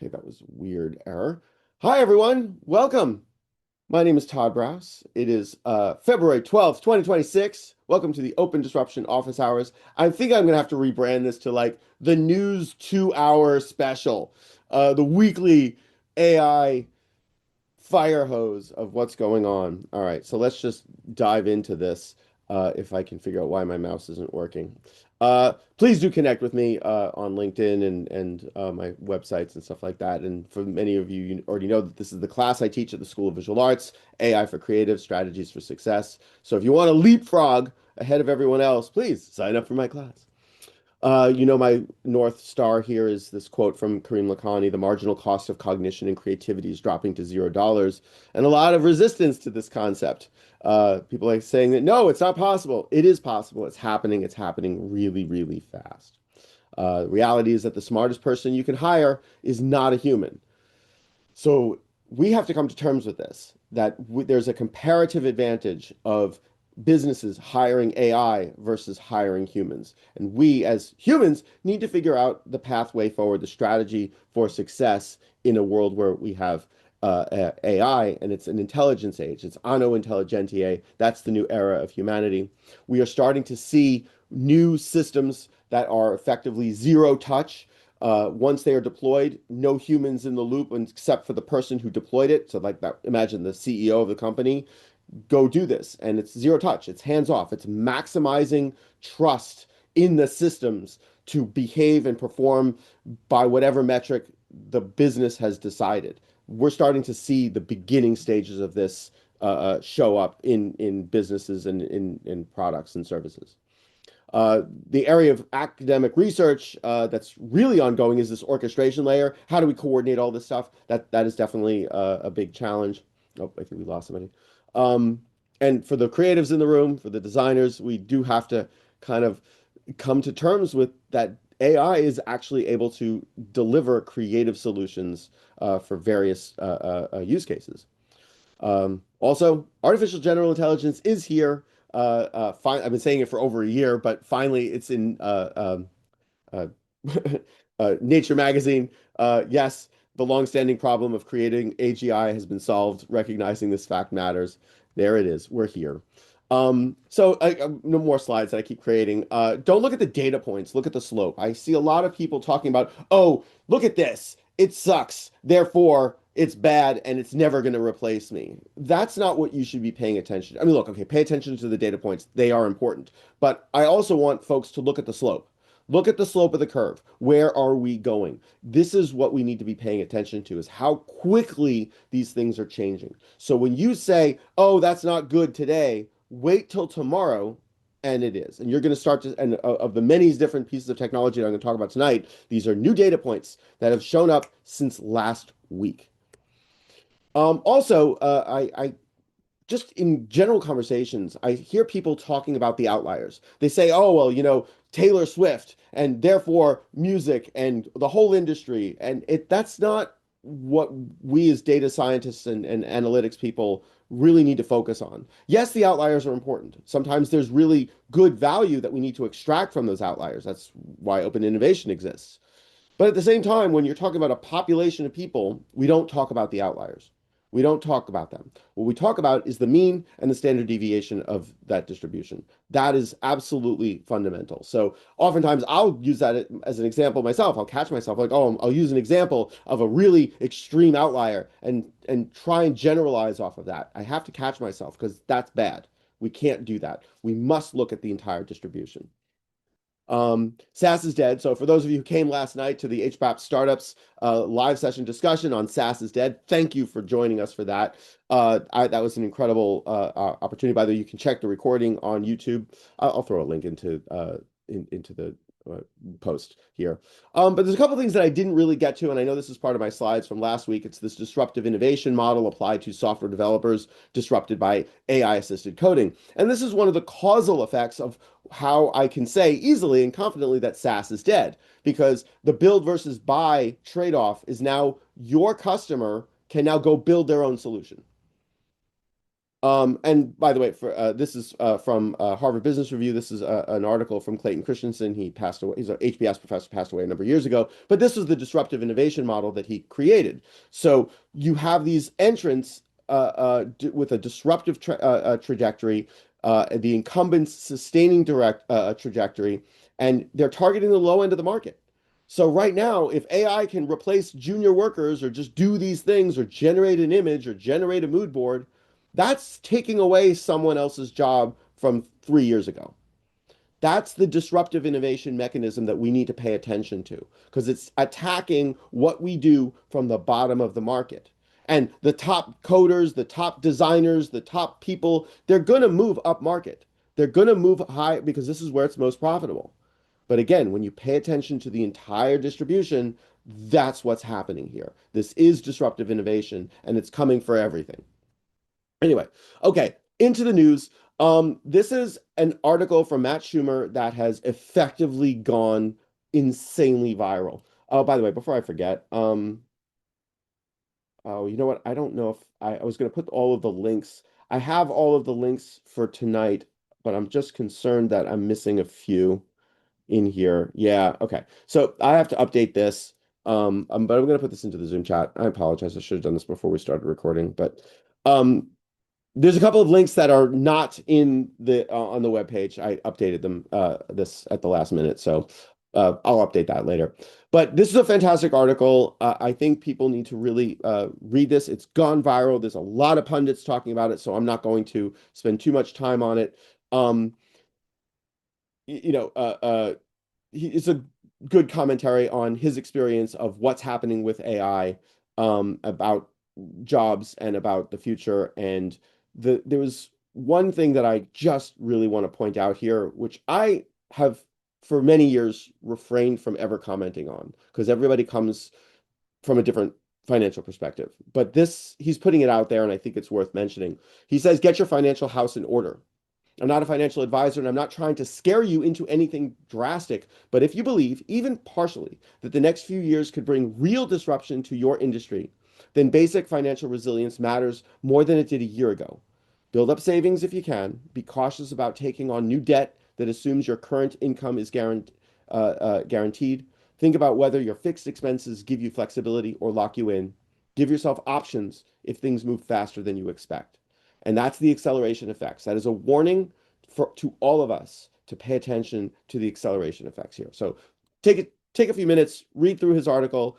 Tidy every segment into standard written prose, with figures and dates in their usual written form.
Okay, that was a weird error. Hi, everyone. Welcome. My name is Todd Browse. It is February 12th, 2026. Welcome to the Open Disruption Office Hours. I think I'm going to have to rebrand this to like the News 2 Hour Special, the weekly AI fire hose of what's going on. All right, so let's just dive into this if I can figure out why my mouse isn't working. Please do connect with me on LinkedIn and my websites and stuff like that. And for many of you, you already know that this is the class I teach at the School of Visual Arts, AI for Creative Strategies for Success. So if you want to leapfrog ahead of everyone else, please sign up for my class. My North Star here is this quote from Karim Lakhani: the marginal cost of cognition and creativity is dropping to $0. And a lot of resistance to this concept. People are saying that, no, it's not possible. It is possible. It's happening. It's happening really, really fast. The reality is that the smartest person you can hire is not a human. So we have to come to terms with this, that there's a comparative advantage of businesses hiring AI versus hiring humans. And we as humans need to figure out the pathway forward, the strategy for success in a world where we have AI and it's an intelligence age. It's anno intelligentiae. That's the new era of humanity. We are starting to see new systems that are effectively zero touch. Once they are deployed, no humans in the loop except for the person who deployed it. So like that, imagine the CEO of the company, go do this. And it's zero touch, it's hands off, it's maximizing trust in the systems to behave and perform by whatever metric the business has decided. We're starting to see the beginning stages of this show up in businesses and in products and services. The area of academic research that's really ongoing is this orchestration layer. How do we coordinate all this stuff? That is definitely a big challenge. Oh, I think we lost somebody. Um, and for the creatives in the room, for the designers, we do have to kind of come to terms with that AI is actually able to deliver creative solutions for various use cases. Also, artificial general intelligence is here. I've been saying it for over a year, but finally it's in uh, Nature magazine. Yes, the longstanding problem of creating AGI has been solved. Recognizing this fact matters. There it is. We're here. No more slides that I keep creating. Don't look at the data points. Look at the slope. I see a lot of people talking about, oh, look at this. It sucks. Therefore, it's bad and it's never going to replace me. That's not what you should be paying attention to. I mean, look, okay, pay attention to the data points. They are important. But I also want folks to look at the slope. Look at the slope of the curve. Where are we going? This is what we need to be paying attention to, is how quickly these things are changing. So when you say, oh, that's not good today, wait till tomorrow, and it is. And you're going to start to, and of the many different pieces of technology that I'm going to talk about tonight, these are new data points that have shown up since last week. Also, I just in general conversations, I hear people talking about the outliers. They say, oh, well, Taylor Swift and therefore music and the whole industry. And that's not what we as data scientists and analytics people really need to focus on. Yes, the outliers are important. Sometimes there's really good value that we need to extract from those outliers. That's why open innovation exists. But at the same time, when you're talking about a population of people, we don't talk about the outliers. We don't talk about them. What we talk about is the mean and the standard deviation of that distribution. That is absolutely fundamental. So oftentimes I'll use that as an example myself. I'll catch myself like, oh, I'll use an example of a really extreme outlier and try and generalize off of that. I have to catch myself because that's bad. We can't do that. We must look at the entire distribution. SaaS is dead. So for those of you who came last night to the HBAP Startups live session discussion on SaaS is dead, thank you for joining us for that. That was an incredible opportunity. By the way, you can check the recording on YouTube. I'll throw a link into the post here. But there's a couple things that I didn't really get to, and I know this is part of my slides from last week. It's this disruptive innovation model applied to software developers disrupted by AI-assisted coding. And this is one of the causal effects of how I can say easily and confidently that SaaS is dead, because the build versus buy trade-off is now your customer can now go build their own solution. And by the way, for this is from Harvard Business Review. This is an article from Clayton Christensen. He passed away. He's an HBS professor, passed away a number of years ago. But this was the disruptive innovation model that he created. So you have these entrants with a disruptive trajectory, the incumbents sustaining direct trajectory, and they're targeting the low end of the market. So right now, if AI can replace junior workers or just do these things or generate an image or generate a mood board, that's taking away someone else's job from 3 years ago. That's the disruptive innovation mechanism that we need to pay attention to because it's attacking what we do from the bottom of the market. And the top coders, the top designers, the top people, they're going to move up market. They're going to move high because this is where it's most profitable. But again, when you pay attention to the entire distribution, that's what's happening here. This is disruptive innovation and it's coming for everything. Anyway, okay, into the news. This is an article from Matt Schumer that has effectively gone insanely viral. Oh, by the way, before I forget, oh, you know what? I don't know if I was going to put all of the links. I have all of the links for tonight, but I'm just concerned that I'm missing a few in here. Yeah, okay. So I have to update this. But I'm going to put this into the Zoom chat. I apologize. I should have done this before we started recording, but um, there's a couple of links that are not in the on the web page. I updated them this at the last minute, so I'll update that later. But this is a fantastic article. I think people need to really read this. It's gone viral. There's a lot of pundits talking about it, so I'm not going to spend too much time on it. Um, you know, it's a good commentary on his experience of what's happening with AI, about jobs and about the future. And there was one thing that I just really want to point out here, which I have for many years refrained from ever commenting on, because everybody comes from a different financial perspective. But this, he's putting it out there, and I think it's worth mentioning. He says, get your financial house in order. I'm not a financial advisor and I'm not trying to scare you into anything drastic, but if you believe, even partially, that the next few years could bring real disruption to your industry, then basic financial resilience matters more than it did a year ago. Build up savings if you can. Be cautious about taking on new debt that assumes your current income is guaranteed. Think about whether your fixed expenses give you flexibility or lock you in. Give yourself options if things move faster than you expect. And that's the acceleration effects. That is a warning to all of us to pay attention to the acceleration effects here. So take a few minutes, read through his article.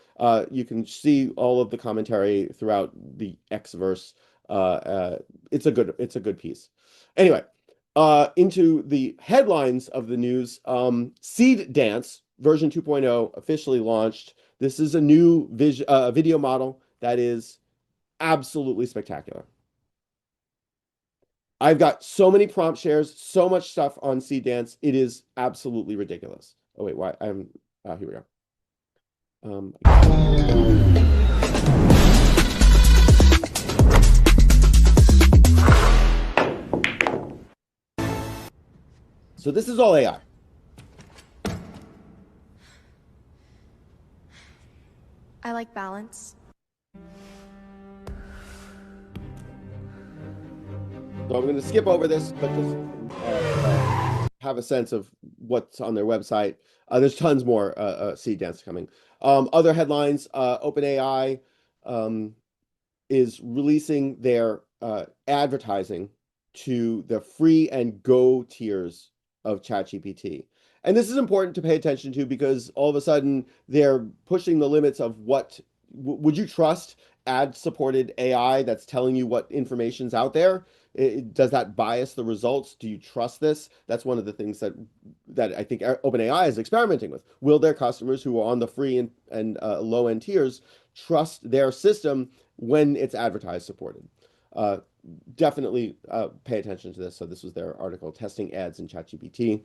You can see all of the commentary throughout the X verse. It's a good piece. Anyway, into the headlines of the news. Seed Dance version 2.0 officially launched. This is a new video model that is absolutely spectacular. I've got so many prompt shares, so much stuff on Seed Dance. It is absolutely ridiculous. Oh wait, why? Here we go. Um, so this is all AI. I like balance. So I'm going to skip over this, but just have a sense of what's on their website. There's tons more Seed Dance coming. Other headlines: OpenAI is releasing their advertising to the free and go tiers of ChatGPT. And this is important to pay attention to because all of a sudden they're pushing the limits of what would you trust ad-supported AI that's telling you what information's out there? Does that bias the results? Do you trust this? That's one of the things that I think OpenAI is experimenting with. Will their customers who are on the free and low end tiers trust their system when it's advertised supported? Definitely pay attention to this. So this was their article, testing ads in ChatGPT.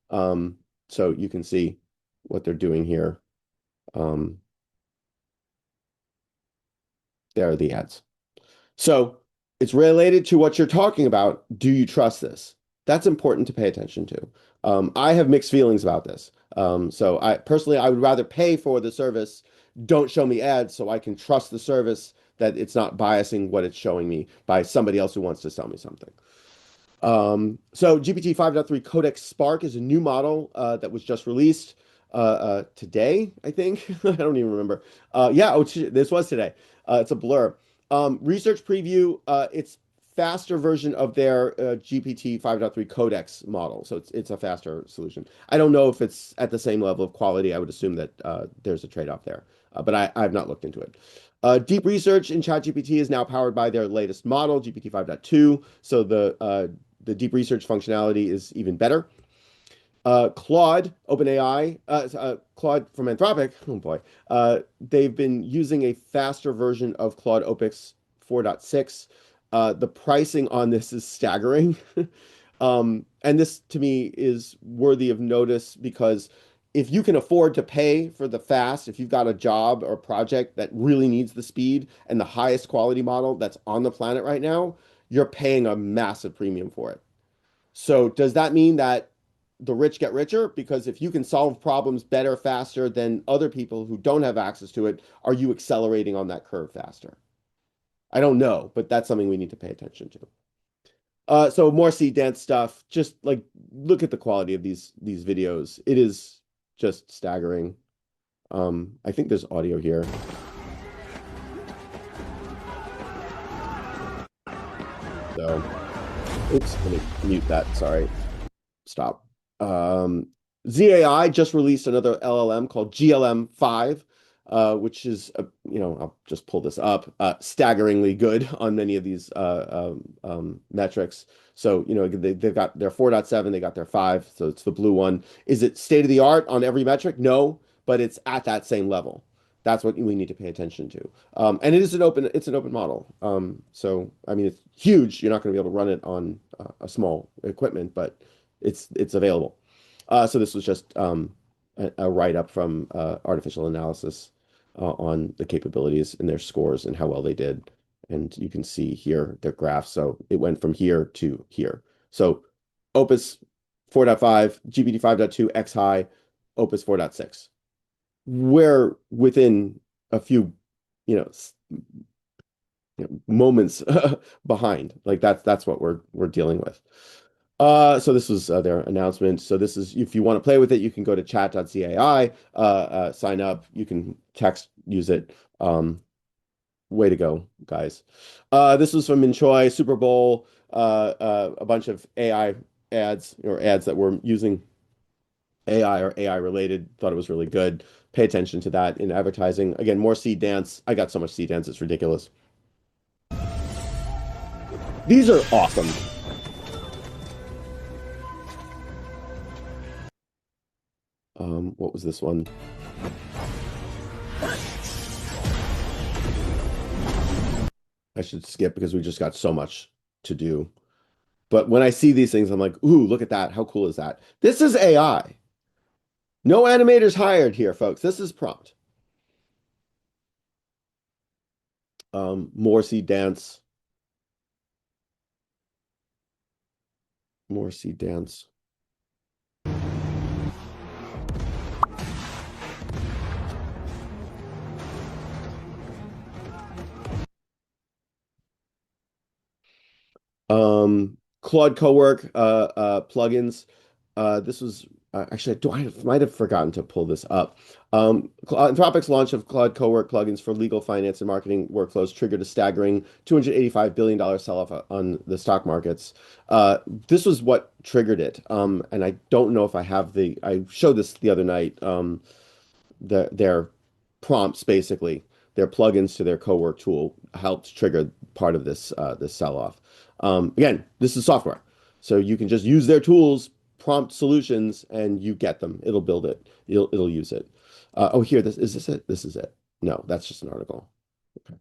So you can see what they're doing here. There are the ads. So it's related to what you're talking about. Do you trust this? That's important to pay attention to. I have mixed feelings about this. So I would rather pay for the service. Don't show me ads so I can trust the service that it's not biasing what it's showing me by somebody else who wants to sell me something. So GPT 5.3 Codex Spark is a new model that was just released today, I think. I don't even remember. Yeah, this was today. It's a blur. Research preview, it's faster version of their GPT 5.3 Codex model. So it's a faster solution. I don't know if it's at the same level of quality. I would assume that there's a trade-off there, but I've not looked into it. Deep research in ChatGPT is now powered by their latest model, GPT 5.2. So the deep research functionality is even better. Claude, OpenAI, Claude from Anthropic, oh boy, they've been using a faster version of Claude Opus 4.6. The pricing on this is staggering. And this to me is worthy of notice because if you can afford to pay for the fast, if you've got a job or project that really needs the speed and the highest quality model that's on the planet right now, you're paying a massive premium for it. So does that mean that the rich get richer? Because if you can solve problems better, faster than other people who don't have access to it, are you accelerating on that curve faster? I don't know, but that's something we need to pay attention to. So more seed dance stuff. Just like look at the quality of these videos. It is just staggering. I think there's audio here. So, oops, let me mute that. Sorry. Stop. Um, ZAI just released another LLM called GLM-5, which is, I'll just pull this up, staggeringly good on many of these metrics. So, they've got their 4.7, they got their 5, so it's the blue one. Is it state of the art on every metric? No, but it's at that same level. That's what we need to pay attention to. And it's an open model. So, I mean, it's huge. You're not going to be able to run it on a small equipment, but it's available. So this was just a write-up from Artificial Analysis on the capabilities and their scores and how well they did. And you can see here their graph. So it went from here to here. So Opus 4.5, GPT 5.2, X high, Opus 4.6. We're within a few, you know, moments behind. Like that's what we're dealing with. So this was their announcement. So this is if you want to play with it, you can go to chat.cai, sign up. You can text, use it. Way to go, guys. This was from Minchoy, Super Bowl, a bunch of AI ads or ads that were using AI or AI related. Thought it was really good. Pay attention to that in advertising. Again, more seed dance. I got so much seed dance, it's ridiculous. These are awesome. What was this one? I should skip because we just got so much to do. But when I see these things, I'm like, ooh, look at that. How cool is that? This is AI. No animators hired here, folks. This is prompt. Morrissey dance. Morrissey dance. Claude Cowork plugins. This was actually I might have forgotten to pull this up. Anthropic's launch of Claude Cowork plugins for legal, finance, and marketing workflows triggered a staggering $285 billion sell-off on the stock markets. This was what triggered it. And I don't know if I have I showed this the other night. Their prompts basically, their plugins to their Cowork tool helped trigger part of this sell-off. Again, this is software, so you can just use their tools, prompt solutions, and you get them. It'll build it. It'll use it. Oh, here, this it? This is it. No, that's just an article. Okay.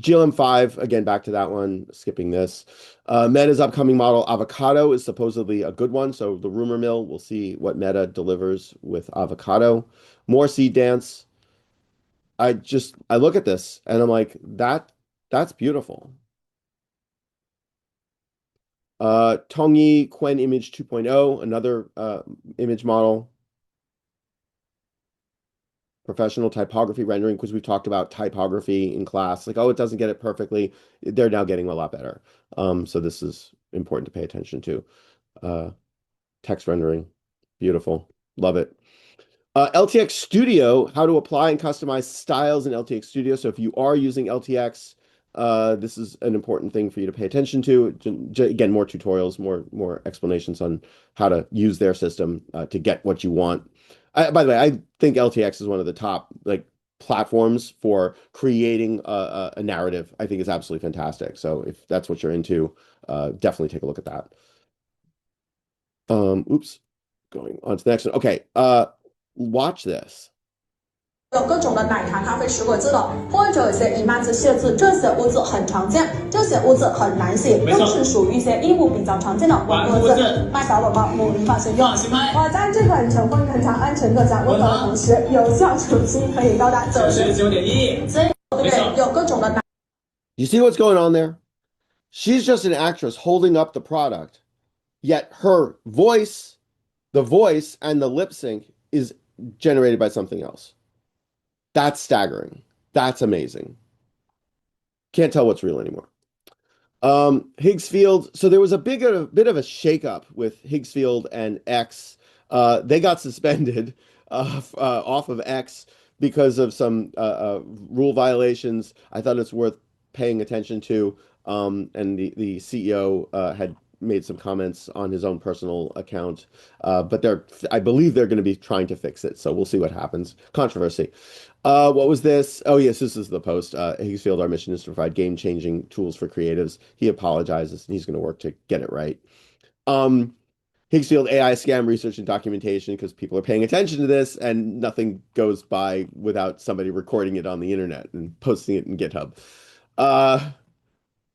GLM-5, again, back to that one, skipping this. Meta's upcoming model, Avocado, is supposedly a good one. So the rumor mill, we'll see what Meta delivers with Avocado. More seed dance. I look at this and I'm like, that's beautiful. Tongyi Quen Image 2.0, another image model professional typography rendering, because we've talked about typography in class, like, oh, it doesn't get it perfectly. They're now getting a lot better. So this is important to pay attention to. Uh, Text rendering, beautiful, love it. LTX Studio, how to apply and customize styles in LTX Studio. So if you are using LTX, this is an important thing for you to pay attention to. Again, more tutorials, more explanations on how to use their system to get what you want. By the way, I think LTX is one of the top like platforms for creating a narrative. I think it's absolutely fantastic. So if that's what you're into, definitely take a look at that. Oops, going on to the next one. Okay, watch this. 有各种的奶茶、咖啡、水果字的，或者有些姨妈字、蟹字，这些污渍很常见，这些污渍很难洗，都是属于一些衣物比较常见的网络字。卖小宝宝母婴放心用。我在这款成分更加安全、更加温和的同时，有效除菌可以高达99.1%。所以对不对？有各种的奶。You see what's going on there? She's just an actress holding up the product, yet her voice, the voice and the lip sync is generated by something else. That's staggering. That's amazing. Can't tell what's real anymore. Higgs Field. So there was a bit of a shakeup with Higgs Field and X. They got suspended off of X because of some rule violations. I thought it's worth paying attention to. And the CEO had made some comments on his own personal account, but I believe they're going to be trying to fix it. So we'll see what happens. Controversy. What was this? Oh, yes, this is the post. Higgsfield, our mission is to provide game-changing tools for creatives. He apologizes and he's going to work to get it right. Higgsfield AI scam research and documentation, because people are paying attention to this and nothing goes by without somebody recording it on the internet and posting it in GitHub.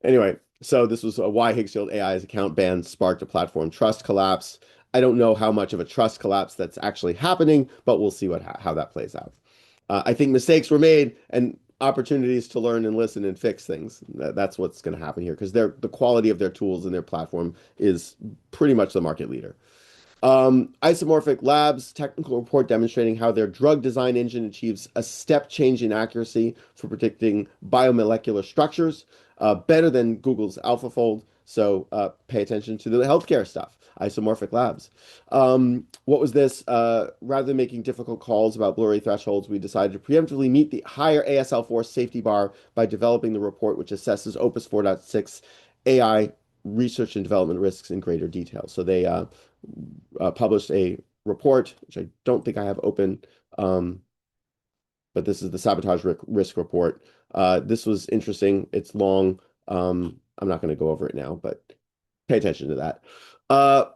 Anyway, so this was why Higgsfield AI's account ban sparked a platform trust collapse. I don't know how much of a trust collapse that's actually happening, but we'll see how that plays out. I think mistakes were made and opportunities to learn and listen and fix things. That's what's going to happen here, because the quality of their tools and their platform is pretty much the market leader. Isomorphic Labs technical report demonstrating how their drug design engine achieves a step change in accuracy for predicting biomolecular structures, better than Google's AlphaFold. So pay attention to the healthcare stuff. Isomorphic Labs. What was this? Rather than making difficult calls about blurry thresholds, we decided to preemptively meet the higher ASL4 safety bar by developing the report, which assesses Opus 4.6 AI research and development risks in greater detail. So they published a report, which I don't think I have open, but this is the sabotage risk report. This was interesting. It's long. I'm not going to go over it now, but pay attention to that.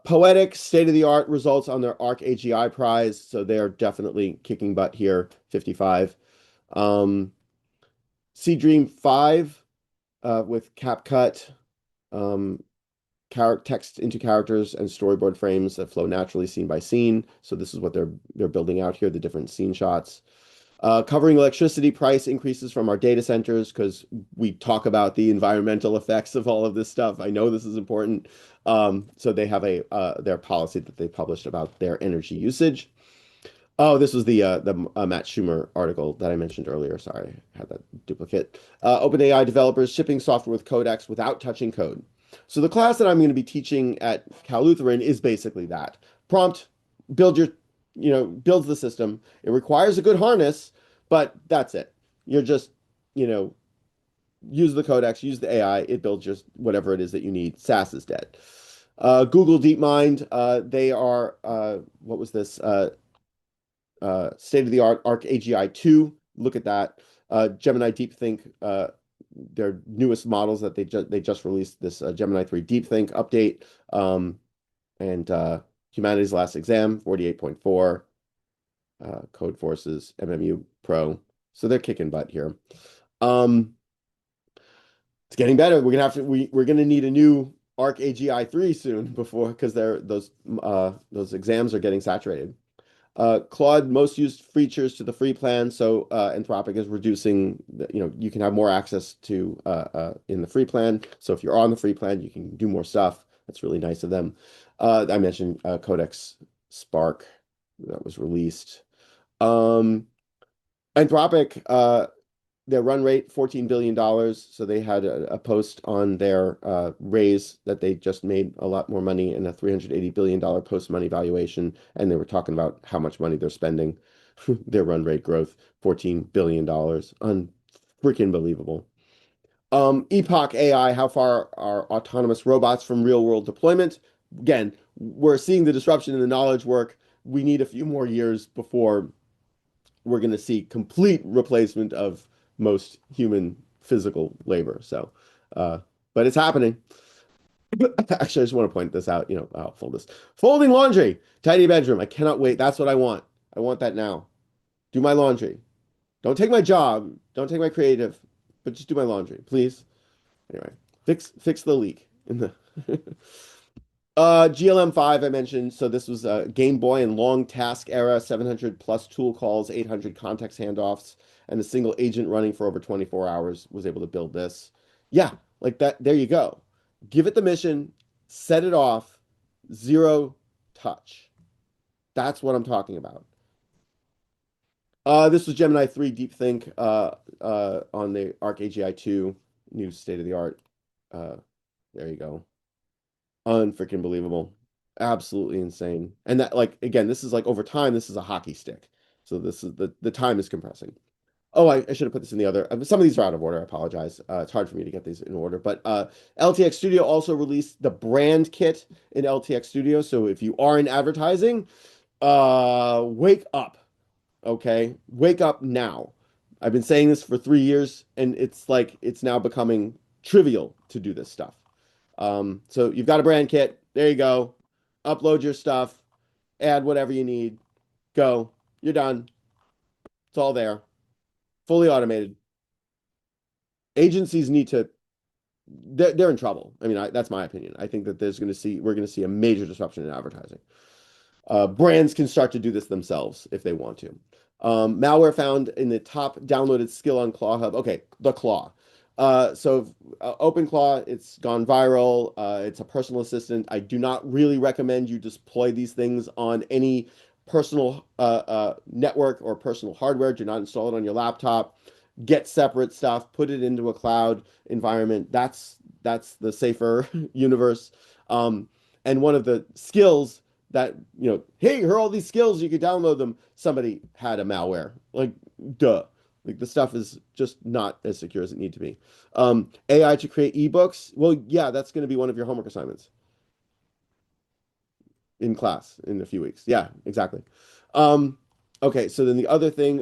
Poetic state-of-the-art results on their ARC AGI prize, so they're definitely kicking butt here. 55. Dream 5 with CapCut. Text into characters and storyboard frames that flow naturally scene by scene. So this is what they're building out here, the different scene shots. Covering electricity price increases from our data centers, because we talk about the environmental effects of all of this stuff. I know this is important. So they have their policy that they published about their energy usage. Oh, this was the Matt Schumer article that I mentioned earlier. Sorry, I had that duplicate. OpenAI developers shipping software with codecs without touching code. So the class that I'm going to be teaching at Cal Lutheran is basically that. Prompt, builds the system. It requires a good harness, but that's it. You're just, use the codecs, use the AI, it builds just whatever it is that you need. SAS is dead. Google DeepMind, they are, what was this? State-of-the-art ARC AGI 2. Look at that. Gemini DeepThink, their newest models that they just released this Gemini 3 DeepThink update, and Humanity's Last Exam 48.4, Code Forces MMU Pro. So they're kicking butt here. It's getting better. We're gonna need a new ARC AGI 3 soon because those exams are getting saturated. Claude most used features to the free plan, so Anthropic is reducing. You can have more access to in the free plan. So if you're on the free plan, you can do more stuff. That's really nice of them. I mentioned Codex Spark that was released. Anthropic, their run rate, $14 billion. So they had a post on their raise that they just made a lot more money in a $380 billion post-money valuation. And they were talking about how much money they're spending. Their run rate growth, $14 billion. Freaking believable. Epoch AI, how far are autonomous robots from real world deployment? Again, we're seeing the disruption in the knowledge work. We need a few more years before we're going to see complete replacement of most human physical labor. So, uh, but it's happening. Actually, I just want to point this out. I'll fold this. Folding laundry, tidy bedroom. I cannot wait. That's what I want. I want that now. Do my laundry. Don't take my job. Don't take my creative, but just do my laundry, please. Anyway, fix the leak in the GLM5 I mentioned. So this was a Game Boy and long task era, 700 plus tool calls, 800 context handoffs, and a single agent running for over 24 hours was able to build this. Yeah, like that. There you go. Give it the mission, set it off, zero touch. That's what I'm talking about. This was Gemini 3 Deep Think on the Arc AGI 2, new state of the art. Uh, there you go. Unfreaking believable. Absolutely insane. And that, like, again, this is like over time, this is a hockey stick. So this is the time is compressing. Oh, I should have put this in the other. Some of these are out of order. I apologize. It's hard for me to get these in order. But LTX Studio also released the brand kit in LTX Studio. So if you are in advertising, wake up. Okay, wake up now. I've been saying this for 3 years, and it's like it's now becoming trivial to do this stuff. So you've got a brand kit. There you go. Upload your stuff, add whatever you need. Go. You're done. It's all there. Fully automated. Agencies need to they're in trouble. I mean, that's my opinion. I think that we're going to see a major disruption in advertising. Brands can start to do this themselves if they want to. Malware found in the top downloaded skill on Claw Hub. Okay, the Claw. OpenClaw, it's gone viral. It's a personal assistant. I do not really recommend you deploy these things on any personal network or personal hardware. Do not install it on your laptop. Get separate stuff. Put it into a cloud environment. That's the safer universe. Um, and one of the skills that, hey, here are all these skills, you could download them. Somebody had a malware. Like, duh. Like the stuff is just not as secure as it need to be. AI to create ebooks. Well, yeah, that's going to be one of your homework assignments in class in a few weeks. Yeah, exactly. Um, okay, so then the other thing,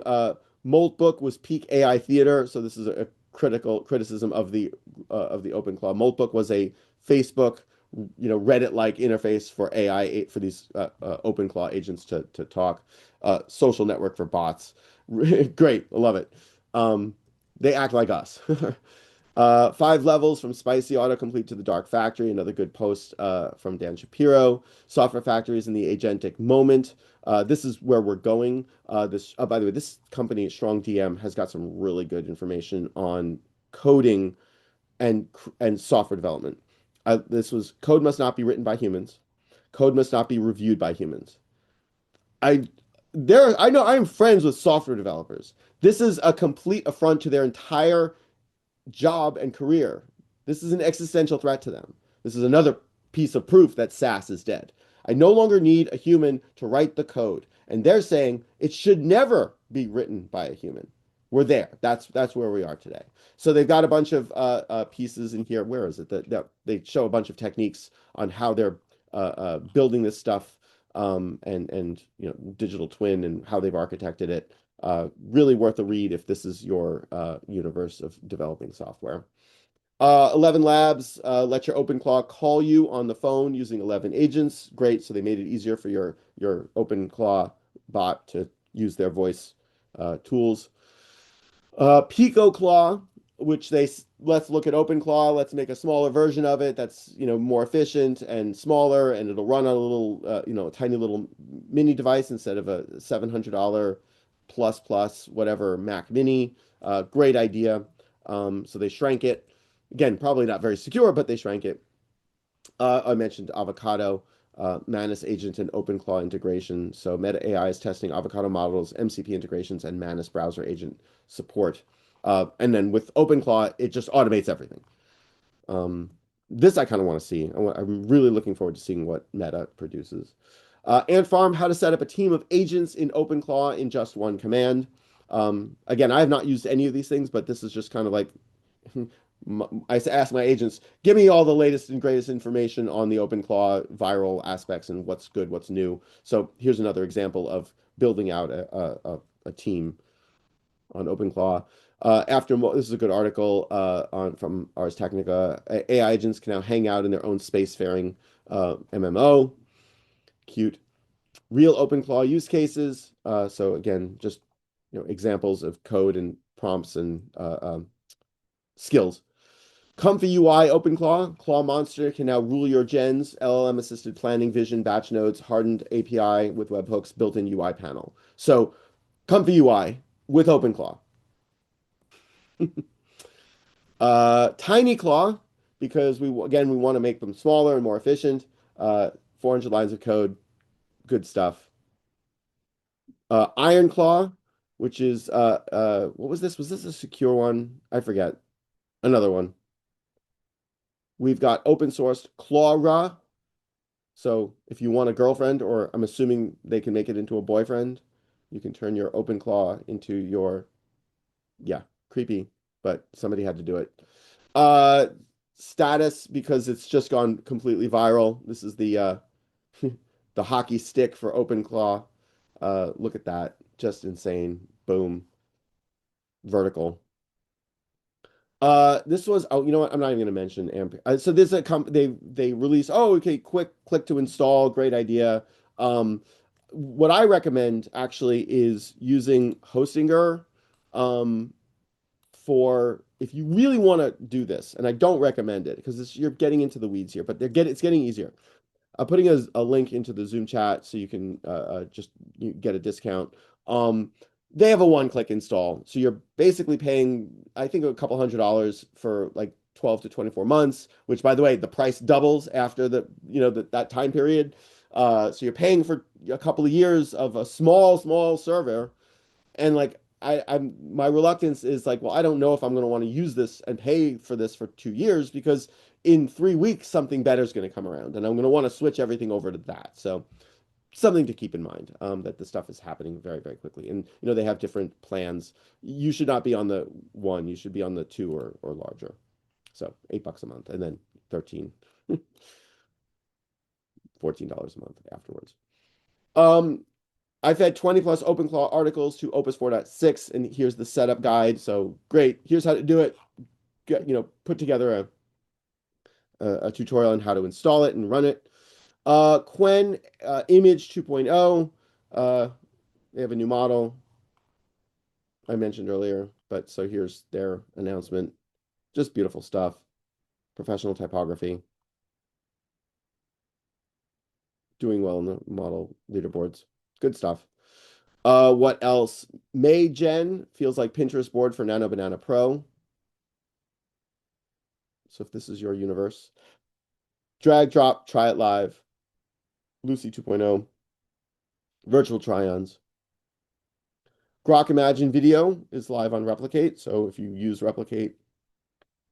Moltbook was peak AI theater. So this is a critical criticism of the OpenClaw. Moltbook was a Facebook, Reddit-like interface for AI for these OpenClaw agents to talk. Social network for bots. Great, I love it. They act like us. 5 levels from spicy autocomplete to the dark factory. Another good post from Dan Shapiro. Software factories in the agentic moment. This is where we're going. By the way, this company, Strong DM, has got some really good information on coding and software development. This was code must not be written by humans. Code must not be reviewed by humans. I I know I'm friends with software developers. This is a complete affront to their entire job and career. This is an existential threat to them. This is another piece of proof that SaaS is dead. I no longer need a human to write the code. And they're saying it should never be written by a human. We're there. That's where we are today. So they've got a bunch of pieces in here. Where is it? That they show a bunch of techniques on how they're building this stuff and digital twin and how they've architected it. Really worth a read if this is your universe of developing software. 11 Labs, let your OpenClaw call you on the phone using 11 agents. Great. So they made it easier for your OpenClaw bot to use their voice tools. Pico Claw, which let's look at OpenClaw. Let's make a smaller version of it that's more efficient and smaller, and it'll run on a little a tiny little mini device instead of a $700 plus whatever Mac Mini. Great idea. So they shrank it. Again, probably not very secure, but they shrank it. I mentioned Avocado. Manus agent and OpenClaw integration. So Meta AI is testing Avocado models, MCP integrations, and Manus browser agent support. And then with OpenClaw, it just automates everything. This I kind of want to see. I'm really looking forward to seeing what Meta produces. Ant Farm, how to set up a team of agents in OpenClaw in just one command. Again, I have not used any of these things, but this is just kind of like I ask my agents, give me all the latest and greatest information on the OpenClaw viral aspects and what's good, what's new. So here's another example of building out a team on OpenClaw. This is a good article from Ars Technica. AI agents can now hang out in their own spacefaring MMO. Cute. Real OpenClaw use cases. So again, just examples of code and prompts and skills. Comfy UI OpenClaw. Claw Monster can now rule your gens, LLM assisted planning, vision, batch nodes, hardened API with webhooks, built-in UI panel. So Comfy UI with OpenClaw. Tiny Claw, because we want to make them smaller and more efficient. 400 lines of code, good stuff. Iron Claw, which is what was this? Was this a secure one? I forget. Another one. We've got open sourced Clawra. So if you want a girlfriend, or I'm assuming they can make it into a boyfriend, you can turn your open claw into your, yeah, creepy, but somebody had to do it. Status, because it's just gone completely viral. This is the the hockey stick for open claw. Look at that, just insane. Boom, vertical. This was, oh, you know what? I'm not even going to mention AMP. So this is they release, oh, okay, quick click to install, great idea. What I recommend actually is using Hostinger for if you really want to do this, and I don't recommend it because you're getting into the weeds here, but it's getting easier. I'm putting a link into the Zoom chat so you can just get a discount. They have a one-click install, so you're basically paying, I think, a couple $100 for like 12 to 24 months. Which, by the way, the price doubles after that time period. So you're paying for a couple of years of a small server, and like I'm my reluctance is like, well, I don't know if I'm going to want to use this and pay for this for 2 years because in 3 weeks something better is going to come around, and I'm going to want to switch everything over to that. So something to keep in mind that the stuff is happening very, very quickly, and they have different plans. You should not be on the one; you should be on the two or larger. So $8 a month, and then 13, $14 a month afterwards. I've had 20 plus OpenClaw articles to Opus 4.6, and here's the setup guide. So great. Here's how to do it. Put together a tutorial on how to install it and run it. Quen Image 2.0. They have a new model I mentioned earlier, but so here's their announcement. Just beautiful stuff. Professional typography. Doing well in the model leaderboards. Good stuff. What else? May Gen feels like Pinterest board for Nano Banana Pro. So if this is your universe. Drag, drop, try it live. Lucy 2.0. Virtual try-ons. Grok Imagine Video is live on Replicate. So if you use Replicate,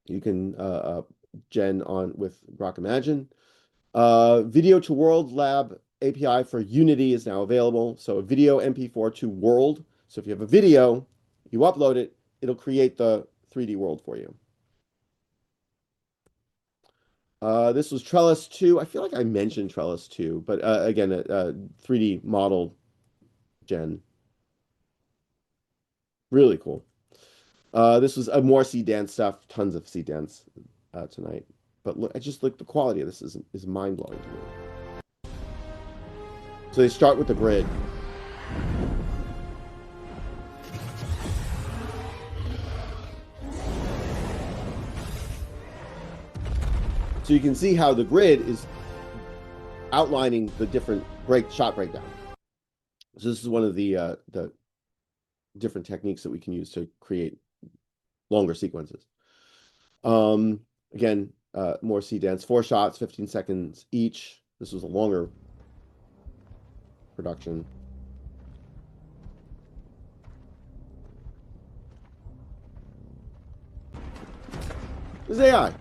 you can gen on with Grok Imagine. Video to World Lab API for Unity is now available. So a video MP4 to World. So if you have a video, you upload it, it'll create the 3D world for you. This was Trellis 2. I feel like I mentioned Trellis 2, but again, 3D model gen. Really cool. This was more C-Dance stuff. Tons of C-Dance tonight. But look, the quality of this is mind-blowing to me. So they start with the grid. So you can see how the grid is outlining the different shot breakdown. So this is one of the different techniques that we can use to create longer sequences. Again, more C-Dance, 4 shots, 15 seconds each. This was a longer production. This is AI.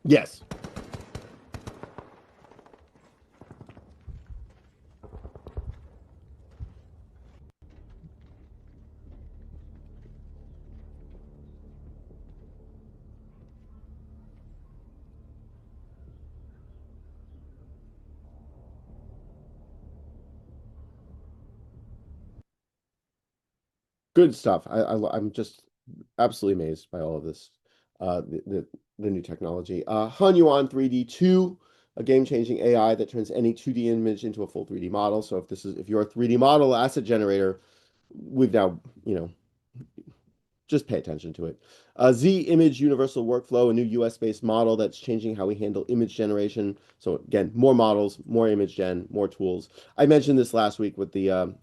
Yes. Good stuff. I'm just absolutely amazed by all of this, the new technology. Hunyuan 3D 2, a game-changing AI that turns any 2D image into a full 3D model. So if you're a 3D model asset generator, we've now, just pay attention to it. Z Image Universal Workflow, a new US-based model that's changing how we handle image generation. So again, more models, more image gen, more tools. I mentioned this last week with the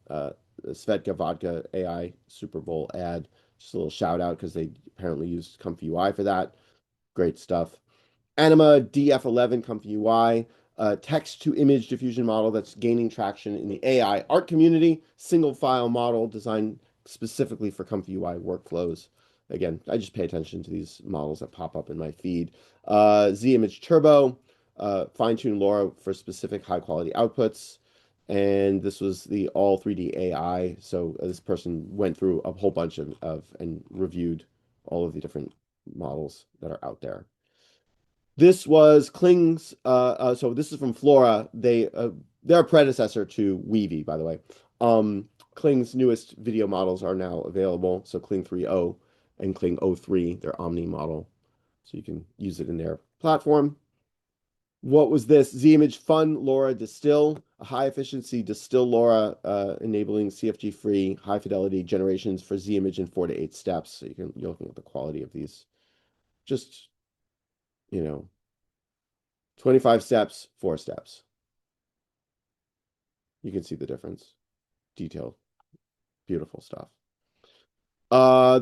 Svetka Vodka AI Super Bowl ad. Just a little shout out because they apparently used Comfy UI for that. Great stuff. Anima DF11 Comfy UI, text to image diffusion model that's gaining traction in the AI art community, single file model designed specifically for Comfy UI workflows. Again, I just pay attention to these models that pop up in my feed. Z Image Turbo, fine-tune LoRa for specific high quality outputs. And this was the all 3D AI. So this person went through a whole bunch of and reviewed all of the different models that are out there. This was Kling's. So this is from Flora. They're a predecessor to Weavy, by the way. Kling's newest video models are now available. So Kling 3.0 and Kling O 03, their Omni model. So you can use it in their platform. What was this? Z-Image Fun LoRa Distill, a high efficiency distill LoRa, enabling CFG free high fidelity generations for Z-Image in 4 to 8 steps. So you're looking at the quality of these. Just, you know, 25 steps, 4 steps. You can see the difference. Detailed, beautiful stuff.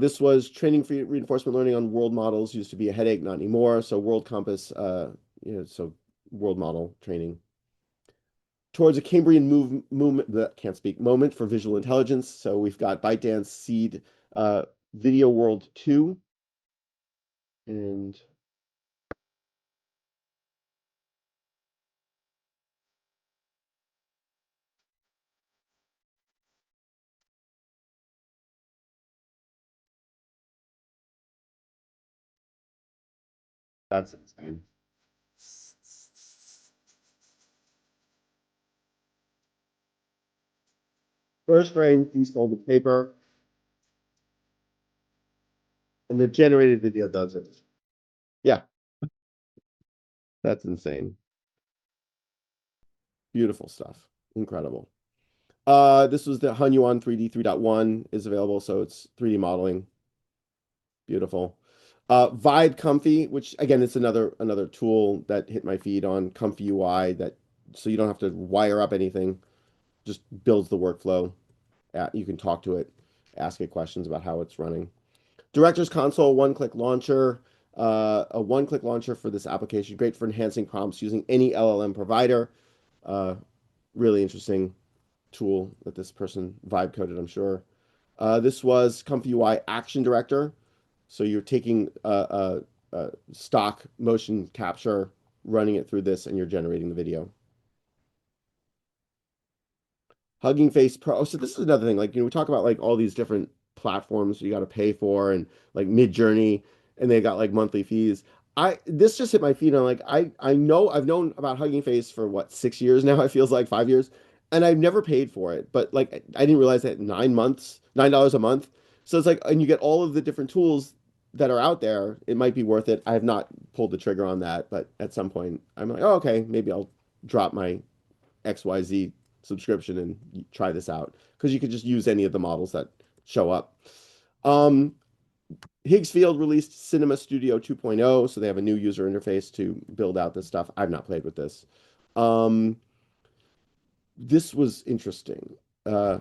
This was training for reinforcement learning on world models. Used to be a headache, not anymore. So World Compass, so world model training. Towards a Cambrian movement, can't speak, moment for visual intelligence. So we've got ByteDance Seed Video World 2. And that's insane. First frame, defolded paper, and the generated video does it. Yeah, that's insane. Beautiful stuff. Incredible. This was the Hunyuan 3D 3.1 is available, so it's 3D modeling. Beautiful. Vibe Comfy, which again, it's another tool that hit my feed on Comfy UI that so you don't have to wire up anything, just builds the workflow. You can talk to it, ask it questions about how it's running. Director's Console one-click launcher, a one-click launcher for this application, great for enhancing prompts using any LLM provider. Really interesting tool that this person vibe coded, I'm sure. This was Comfy UI Action Director. So you're taking stock motion capture, running it through this, and you're generating the video. Hugging Face Pro. Oh, so this is another thing. Like, we talk about like all these different platforms you got to pay for, and like Mid-Journey, and they got like monthly fees. This just hit my feed on like I know I've known about Hugging Face for what 6 years now. It feels like 5 years, and I've never paid for it. But like I didn't realize that 9 months, $9 a month. So it's like, and you get all of the different tools that are out there. It might be worth it. I have not pulled the trigger on that, but at some point I'm like, oh, okay, maybe I'll drop my XYZ subscription and try this out because you could just use any of the models that show up. Um, Higgsfield released Cinema Studio 2.0, so they have a new user interface to build out this stuff. I've not played with this. Um, this was interesting. Uh,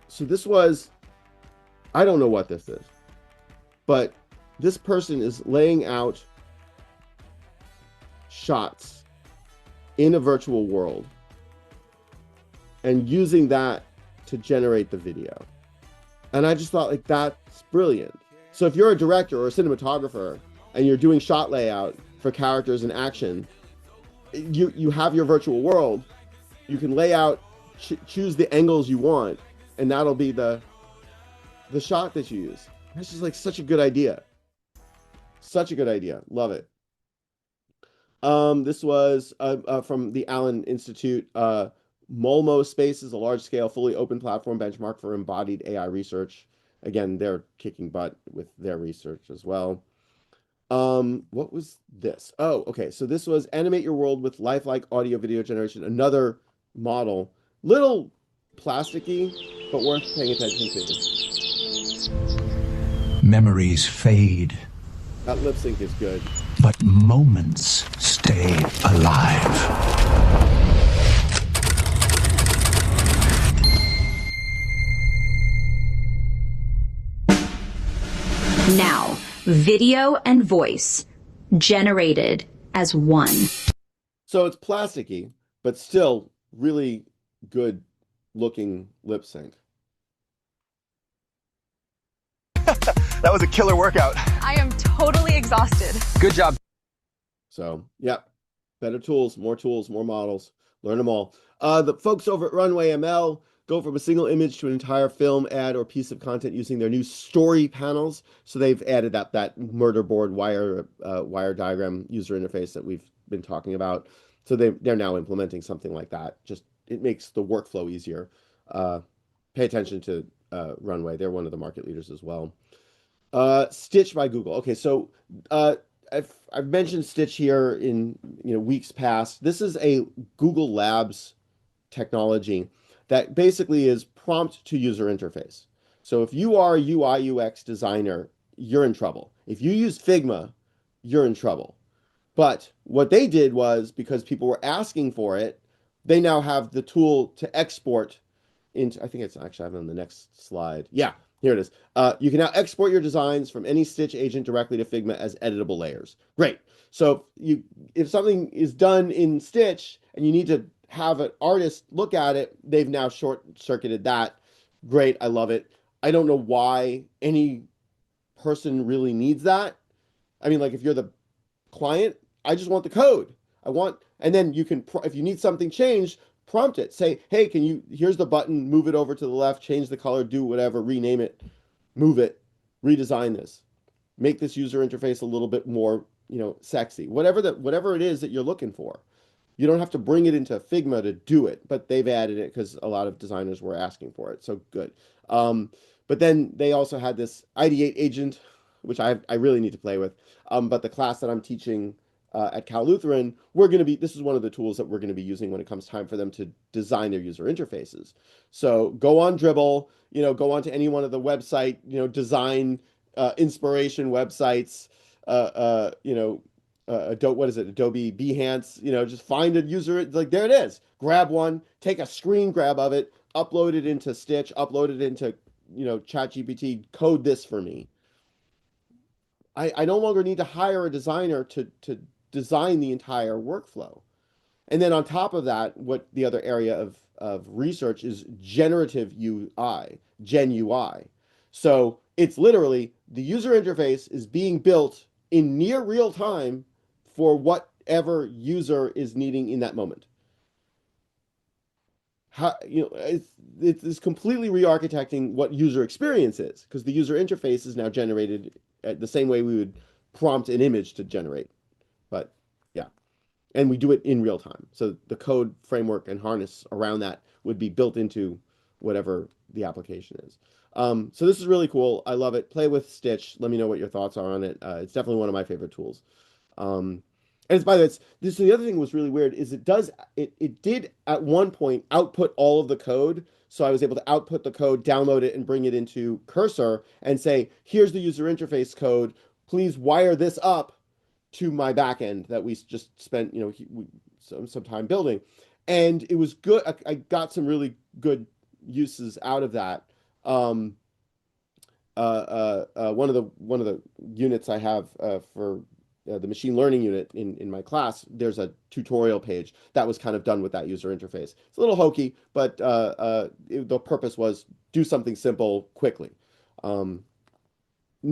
so this was, I don't know what this is, but this person is laying out shots in a virtual world and using that to generate the video. And I just thought, like, that's brilliant. So if you're a director or a cinematographer and you're doing shot layout for characters in action, you have your virtual world. You can lay out, choose the angles you want, and that'll be the shot that you use. This is like such a good idea. Such a good idea. Love it. This was from the Allen Institute. Molmo Space is a large-scale, fully open platform benchmark for embodied AI research. Again, they're kicking butt with their research as well. What was this? Oh, okay. So this was animate your world with lifelike audio video generation. Another model, little plasticky, but worth paying attention to. Memories fade, That lip sync is good. but moments stay alive. Now, video and voice generated as one. So it's plasticky, but still really good looking lip sync. That was a killer workout. I am totally exhausted. Good job. So, yeah, better tools, more models. Learn them all. The folks over at Runway ML go from a single image to an entire film, ad, or piece of content using their new story panels. So they've added that murder board wire diagram user interface that we've been talking about. So they're now implementing something like that. Just it makes the workflow easier. Pay attention to Runway. They're one of the market leaders as well. Stitch by Google. Okay, so I've mentioned Stitch here in weeks past. This is a Google Labs technology that basically is prompt to user interface. So if you are a UI UX designer, you're in trouble. If you use Figma, you're in trouble. But what they did was, because people were asking for it, they now have the tool to export into, I think it's actually, I have it on the next slide. Yeah, here it is. You can now export your designs from any Stitch agent directly to Figma as editable layers. Great. So if something is done in Stitch and you need to have an artist look at it, they've now short-circuited that. Great, I love it. I don't know why any person really needs that. I mean, like, if you're the client, I just want the code. And then you can, if you need something changed, prompt it. Say, hey, here's the button, move it over to the left, change the color, do whatever, rename it, move it, redesign this, make this user interface a little bit more, sexy. Whatever it is that you're looking for. You don't have to bring it into Figma to do it, but they've added it because a lot of designers were asking for it. So good. But then they also had this Ideate agent, which I really need to play with. But the class that I'm teaching at Cal Lutheran, this is one of the tools that we're going to be using when it comes time for them to design their user interfaces. So go on Dribbble, go on to any one of the website, design inspiration websites, what is it? Adobe Behance, just find a user, like there it is. Grab one, take a screen grab of it, upload it into Stitch, upload it into, ChatGPT, code this for me. I no longer need to hire a designer to design the entire workflow. And then on top of that, what the other area of research is generative UI, Gen UI. So it's literally the user interface is being built in near real time for whatever user is needing in that moment. It's completely re-architecting what user experience is, because the user interface is now generated the same way we would prompt an image to generate. But yeah, and we do it in real time. So the code framework and harness around that would be built into whatever the application is. So this is really cool. I love it. Play with Stitch. Let me know what your thoughts are on it. It's definitely one of my favorite tools. And it's, by the way, the other thing was really weird is it did at one point output all of the code. So I was able to output the code, download it, and bring it into Cursor and say, here's the user interface code. Please wire this up to my backend that we just spent, some time building. And it was good. I got some really good uses out of that. Um, one of the units I have for the machine learning unit in my class, there's a tutorial page that was kind of done with that user interface. It's a little hokey, but the purpose was do something simple quickly. Um,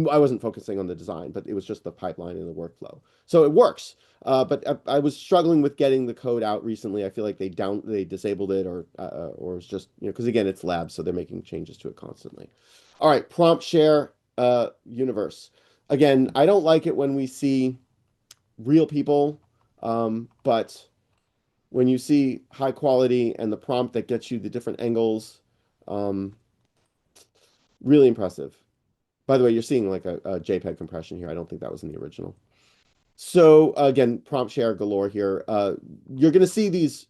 I wasn't focusing on the design, but it was just the pipeline and the workflow. So it works. But I was struggling with getting the code out recently. I feel like they disabled it or it's just because again it's labs, so they're making changes to it constantly. All right, prompt share universe. Again, I don't like it when we see real people, but when you see high quality and the prompt that gets you the different angles, um, really impressive. By the way, you're seeing like a JPEG compression here. I don't think that was in the original. So again, prompt share galore here. You're going to see these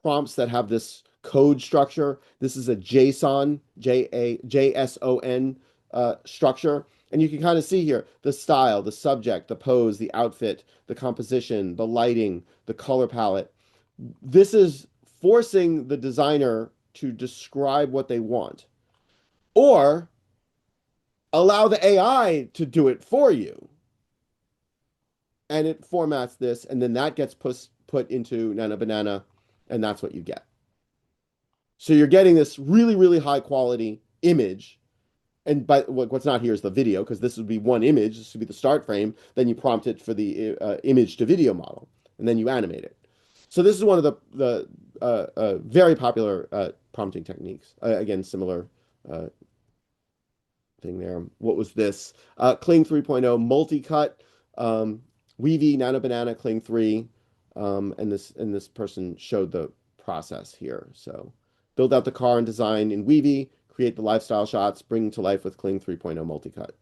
prompts that have this code structure. This is a JSON, JSON structure. And you can kind of see here the style, the subject, the pose, the outfit, the composition, the lighting, the color palette. This is forcing the designer to describe what they want or allow the AI to do it for you. And it formats this, and then that gets put into Nana Banana, and that's what you get. So you're getting this really, really high quality image. And by what's not here is the video, because this would be one image. This would be the start frame. Then you prompt it for the image to video model, and then you animate it. So this is one of the very popular prompting techniques. Again, similar thing there. What was this? Kling 3.0 multi-cut, Weavy, Nano Banana, Kling 3, and this person showed the process here. So build out the car and design in Weavy, create the lifestyle shots, bring to life with Kling 3.0 multi-cut.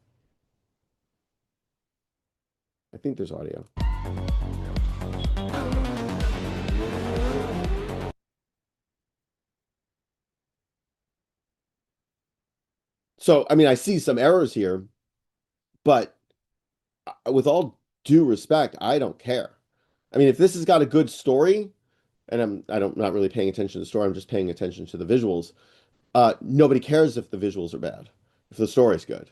I think there's audio. So, I mean, I see some errors here, but with all due respect, I don't care. I mean, if this has got a good story, and I'm not really paying attention to the story, I'm just paying attention to the visuals. Nobody cares if the visuals are bad, if the story's good.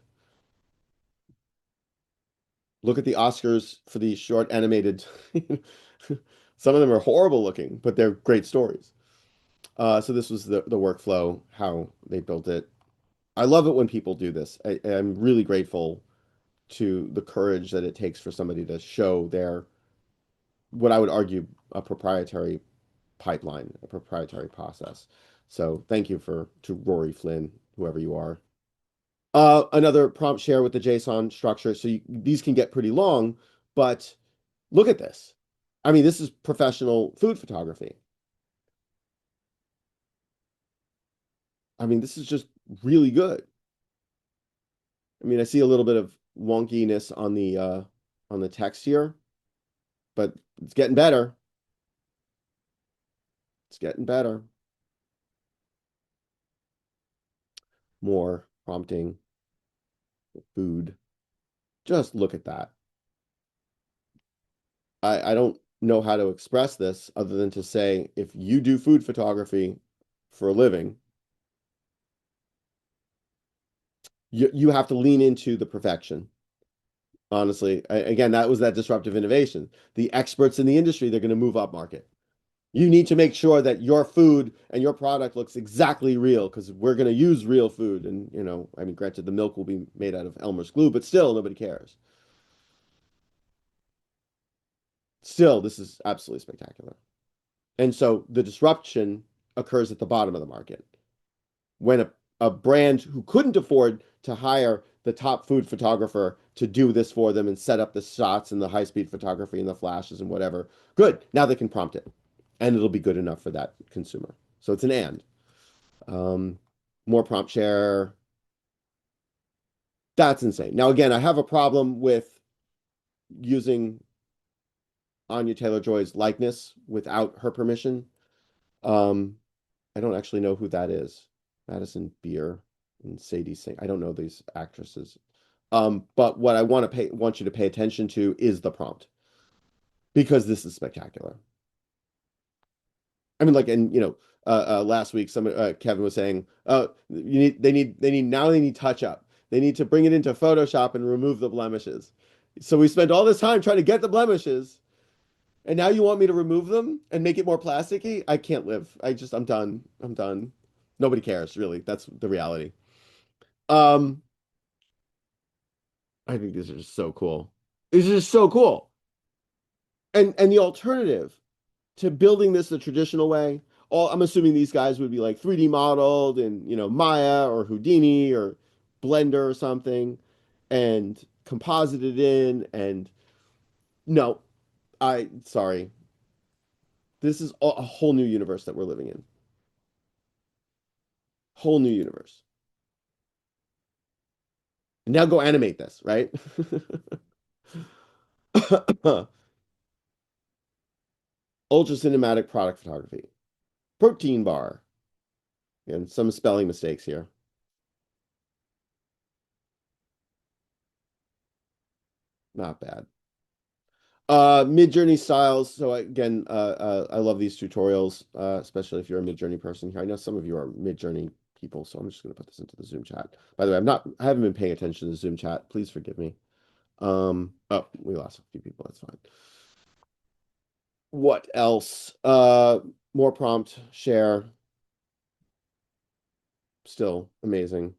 Look at the Oscars for the short animated. Some of them are horrible looking, but they're great stories. So this was the workflow, how they built it. I love it when people do this. I'm really grateful to the courage that it takes for somebody to show their, what I would argue, a proprietary pipeline, a proprietary process. So thank you to Rory Flynn, whoever you are. Another prompt share with the JSON structure. So these can get pretty long, but look at this. I mean, this is professional food photography. I mean, this is just really good. I mean, I see a little bit of wonkiness on the text here, but it's getting better. It's getting better. More prompting, food. Just look at that. I don't know how to express this other than to say if you do food photography for a living, you have to lean into the perfection. Honestly, again, that was that disruptive innovation. The experts in the industry, they're going to move up market. You need to make sure that your food and your product looks exactly real because we're going to use real food. And, I mean, granted, the milk will be made out of Elmer's glue, but still, nobody cares. Still, this is absolutely spectacular. And so the disruption occurs at the bottom of the market. When a brand who couldn't afford to hire the top food photographer to do this for them and set up the shots and the high-speed photography and the flashes and whatever, good. Now they can prompt it, and it'll be good enough for that consumer. So it's an and. More prompt share. That's insane. Now, again, I have a problem with using Anya Taylor-Joy's likeness without her permission. I don't actually know who that is. Madison Beer and Sadie Sink. I don't know these actresses. But what I want you to pay attention to is the prompt because this is spectacular. I mean, like, and last week, Kevin was saying, they need touch up. They need to bring it into Photoshop and remove the blemishes. So we spent all this time trying to get the blemishes, and now you want me to remove them and make it more plasticky? I can't live. I'm done. I'm done. Nobody cares, really. That's the reality. Um, I think these are just so cool. These are just so cool. And the alternative to building this the traditional way, I'm assuming these guys would be like 3D modeled in, Maya or Houdini or Blender or something and composited in. And no, sorry. This is a whole new universe that we're living in. Whole new universe. And now go animate this, right? Ultra cinematic product photography. Protein bar. And some spelling mistakes here. Not bad. Mid-Journey styles. So again, I love these tutorials, especially if you're a Mid-Journey person here. I know some of you are Mid-Journey people, so I'm just going to put this into the Zoom chat. By the way, I haven't been paying attention to the Zoom chat. Please forgive me. Oh, we lost a few people. That's fine. What else? More prompt, share. Still amazing.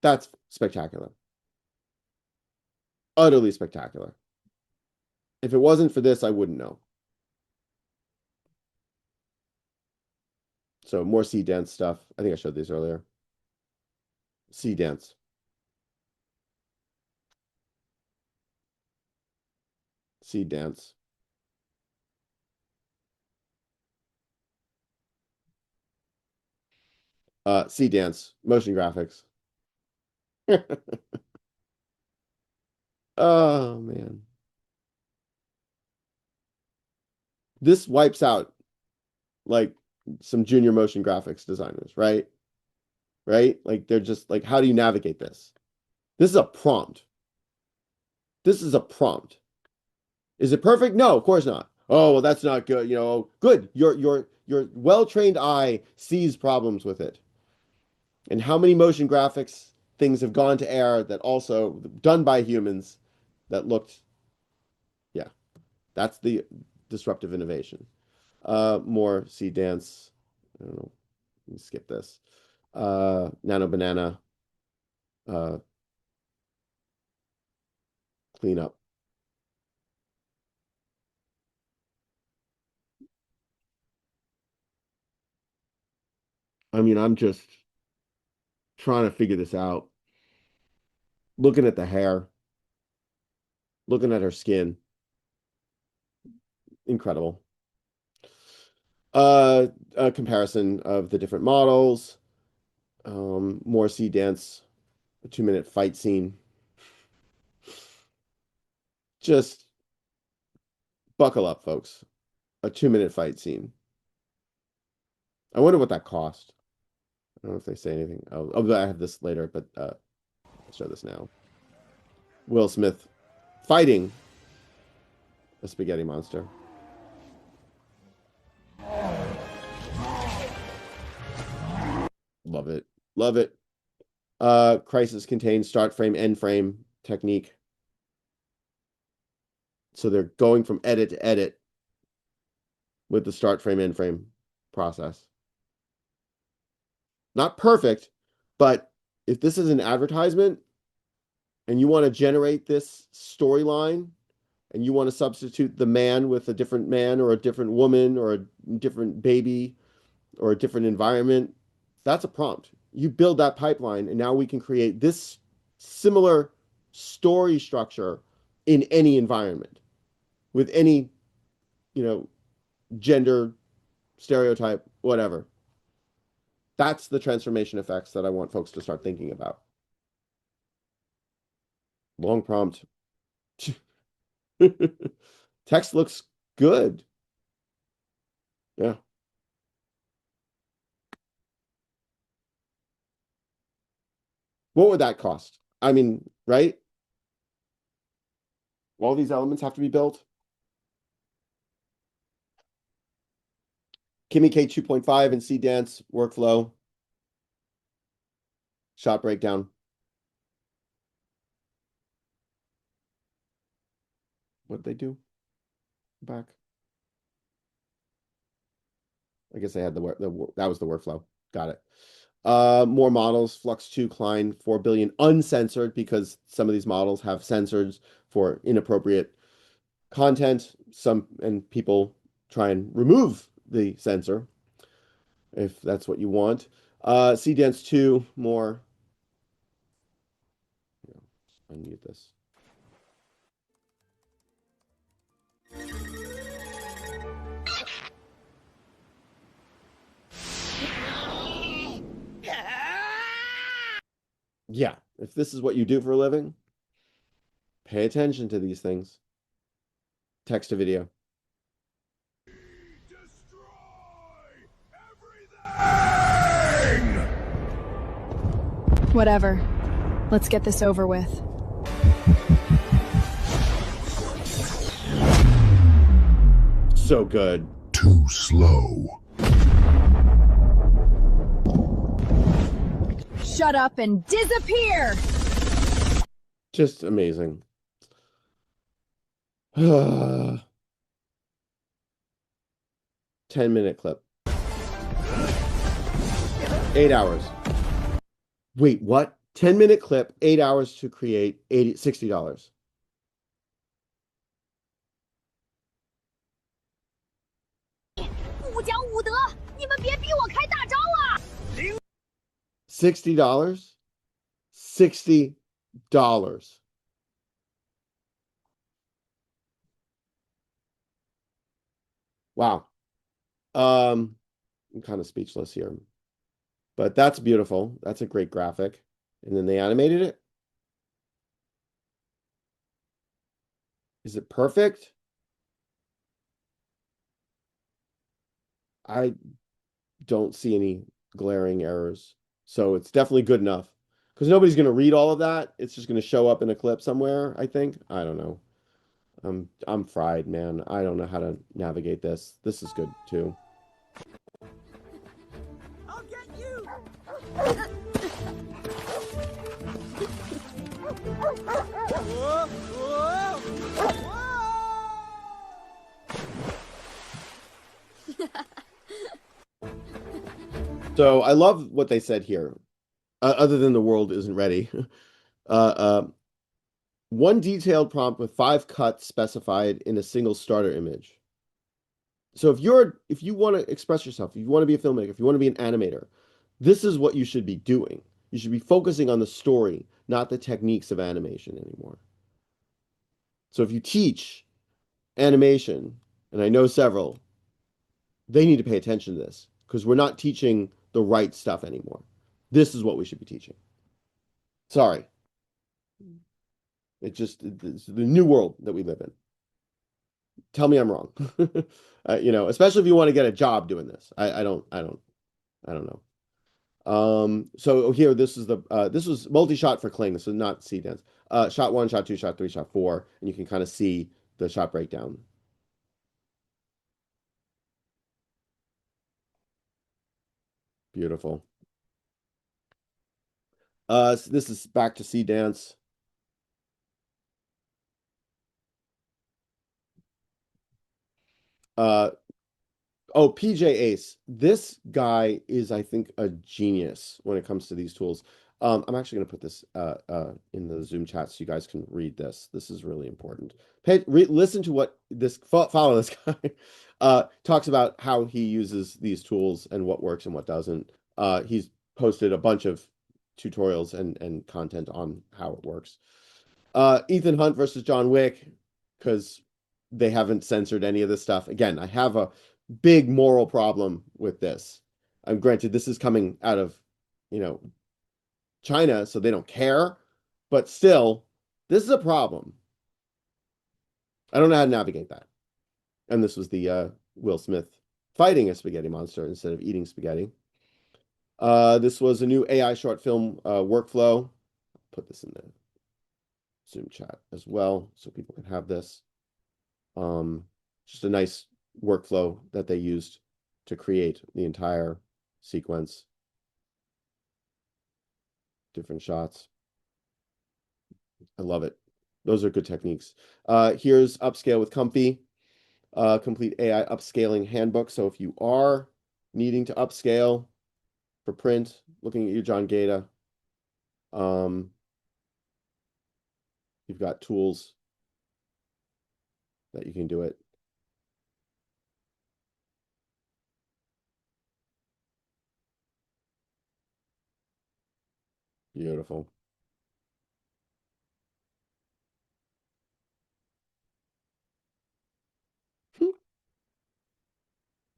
That's spectacular. Utterly spectacular. If it wasn't for this, I wouldn't know. So more seed dance stuff. I think I showed these earlier. Seed dance. Seed dance. Seed dance. Motion graphics. Oh man. This wipes out like some junior motion graphics designers, right? Right? Like they're just like, how do you navigate this? This is a prompt. This is a prompt. Is it perfect? No, of course not. Oh, well, that's not good. Good. Your well-trained eye sees problems with it. And how many motion graphics things have gone to air that also done by humans that looked, yeah, that's the disruptive innovation. More seed dance. I don't know. Let me skip this. Nano banana. Uh, clean up. I mean, I'm just trying to figure this out. Looking at the hair, looking at her skin. Incredible. A comparison of the different models. More sea dance, a 2-minute fight scene. Just buckle up, folks. A 2-minute fight scene. I wonder what that cost. I don't know if they say anything. I have this later, but I'll show this now. Will Smith fighting a spaghetti monster. Love it. Love it. Crisis contains start frame, end frame technique. So they're going from edit to edit with the start frame, end frame process. Not perfect, but if this is an advertisement and you want to generate this storyline and you want to substitute the man with a different man or a different woman or a different baby or a different environment, that's a prompt. You build that pipeline, and now we can create this similar story structure in any environment with any, gender, stereotype, whatever. That's the transformation effects that I want folks to start thinking about. Long prompt. Text looks good. Yeah. What would that cost? I mean, right? All these elements have to be built. Kimmy K 2.5 and C Dance workflow. Shot breakdown. What did they do? Back. I guess they had that was the workflow. Got it. More models, Flux 2, Klein, 4 billion uncensored because some of these models have censors for inappropriate content. Some and people try and remove the censor if that's what you want. CDance 2, more. I need this. Yeah, if this is what you do for a living, pay attention to these things. Text to video. Whatever. Let's get this over with. So good. Too slow. Shut up and disappear! Just amazing. 10-minute clip. 8 hours. Wait, what? 10-minute clip, 8 hours to create $60. $60? $60. Wow. I'm kind of speechless here. But that's beautiful. That's a great graphic. And then they animated it. Is it perfect? I don't see any glaring errors. So it's definitely good enough. Because nobody's going to read all of that. It's just going to show up in a clip somewhere, I think. I don't know. I'm fried, man. I don't know how to navigate this. This is good too. I'll get you. Whoa, whoa, whoa. So I love what they said here. Other than the world isn't ready. One detailed prompt with 5 cuts specified in a single starter image. So if you want to express yourself, if you want to be a filmmaker, if you want to be an animator, this is what you should be doing. You should be focusing on the story, not the techniques of animation anymore. So if you teach animation, and I know several, they need to pay attention to this because we're not teaching the right stuff anymore. This is what we should be teaching. Sorry. It's the new world that we live in. Tell me I'm wrong. Especially if you want to get a job doing this. I don't know. So here, this was multi-shot for Kling. This is not C dance. Shot 1, shot 2, shot 3, shot 4, and you can kind of see the shot breakdown. Beautiful. So this is back to C dance. Oh, PJ Ace. This guy is, I think, a genius when it comes to these tools. I'm actually going to put this in the Zoom chat so you guys can read this. This is really important. Listen to what follow this guy talks about how he uses these tools and what works and what doesn't. He's posted a bunch of tutorials and content on how it works. Ethan Hunt versus John Wick, because they haven't censored any of this stuff. Again, I have a big moral problem with this. I'm granted this is coming out of, China, so they don't care, but still, this is a problem. I don't know how to navigate that. And this was the Will Smith fighting a spaghetti monster instead of eating spaghetti. This was a new AI short film workflow. Put this in the Zoom chat as well so people can have this. Just a nice workflow that they used to create the entire sequence. Different shots. I love it. Those are good techniques. Here's Upscale with Comfy, complete AI upscaling handbook. So if you are needing to upscale for print, looking at you, John Gata, you've got tools that you can do it. Beautiful.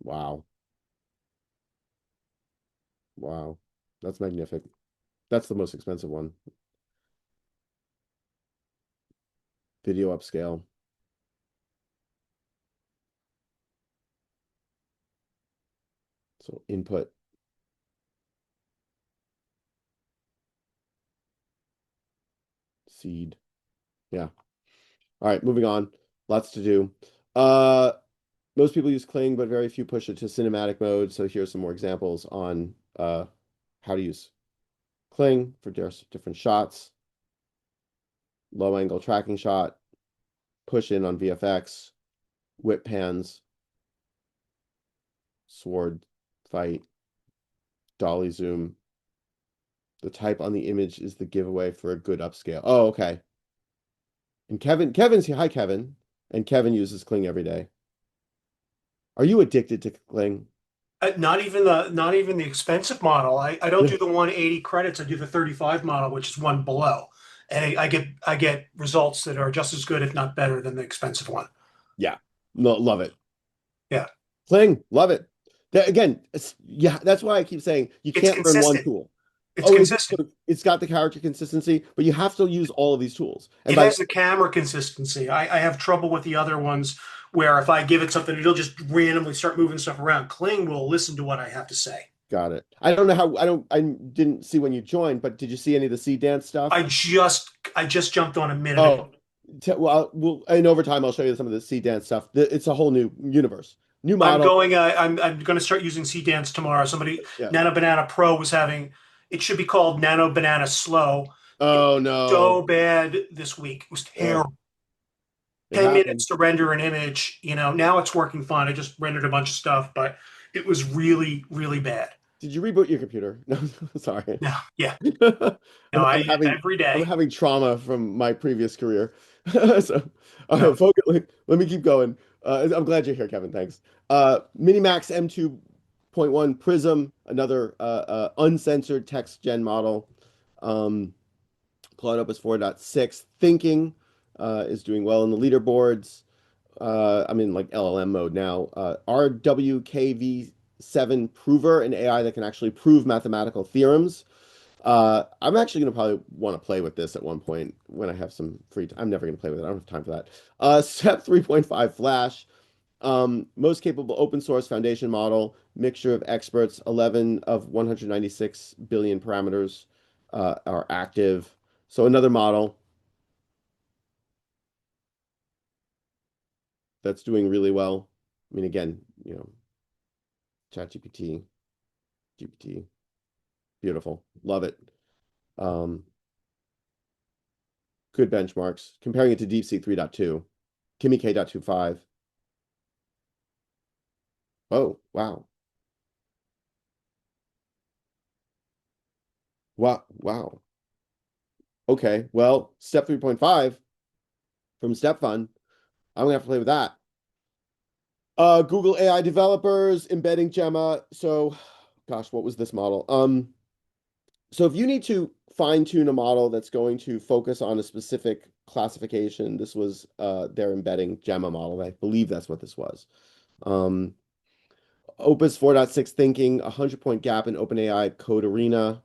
Wow. Wow. That's magnificent. That's the most expensive one. Video upscale. So input. Seed. Yeah. All right, moving on. Lots to do. Uh, Most people use Kling, but very few push it to cinematic mode. So here's some more examples on how to use Kling for different shots. Low angle tracking shot, push in on VFX, whip pans, sword fight, dolly zoom. The type on the image is the giveaway for a good upscale. Oh, okay. And Kevin's here. Hi, Kevin. And Kevin uses Kling every day. Are you addicted to Kling? Not even the expensive model. I don't do the 180 credits. I do the 35 model, which is one below, and I get results that are just as good, if not better, than the expensive one. Yeah. No, love it. Yeah, Kling, love it. That, again, yeah, that's why I keep saying you it's can't learn one consistent. tool. It's Oh, consistent. it's got the character consistency, but you have to use all of these tools. And It by has the camera consistency. I have trouble with the other ones where if I give it something, it'll just randomly start moving stuff around. Kling will listen to what I have to say. got it. I don't know how I didn't see when you joined, but did you see any of the Sea Dance stuff? I just jumped on a minute ago. Oh, well, in overtime, I'll show you some of the Sea Dance stuff. It's a whole new universe, new I'm model. going. I'm going to start using C Dance tomorrow. Somebody, Yeah. Nano Banana Pro was having. It should be called Nano Banana Slow. It Oh was so no. bad this week. It was Ugh, terrible. it 10 minutes happened. to render an image. Now it's working fine. I just rendered a bunch of stuff, but it was really, really bad. Did you reboot your computer? No, sorry. No, yeah, no. I'm I having every I'm day. having trauma from my previous career. So, all No, right, focus, let me keep going. I'm glad you're here, Kevin. Thanks. Minimax M2.1 Prism, another uncensored text gen model. Um, Claude Opus 4.6 Thinking is doing well in the leaderboards. I'm in like LLM mode now. RWKV7 Prover, an AI that can actually prove mathematical theorems. I'm actually going to probably want to play with this at one point when I have some free time. I'm never going to play with it. I don't have time for that. Step 3.5 Flash, most capable open source foundation model, mixture of experts, 11 of 196 billion parameters are active. So another model that's doing really well. I mean, again, ChatGPT, GPT, beautiful. Love it. Um, Good benchmarks. Comparing it to DeepSeek 3.2, Kimi K.25. Oh, wow. Wow. Wow. Okay. Well, step 3.5 from Step Fund. I'm gonna have to play with that. Google AI developers embedding Gemma. So, gosh, what was this model? So if you need to fine tune a model that's going to focus on a specific classification, this was their embedding Gemma model. I believe that's what this was. Um, Opus 4.6 thinking, 100-point gap in OpenAI code arena.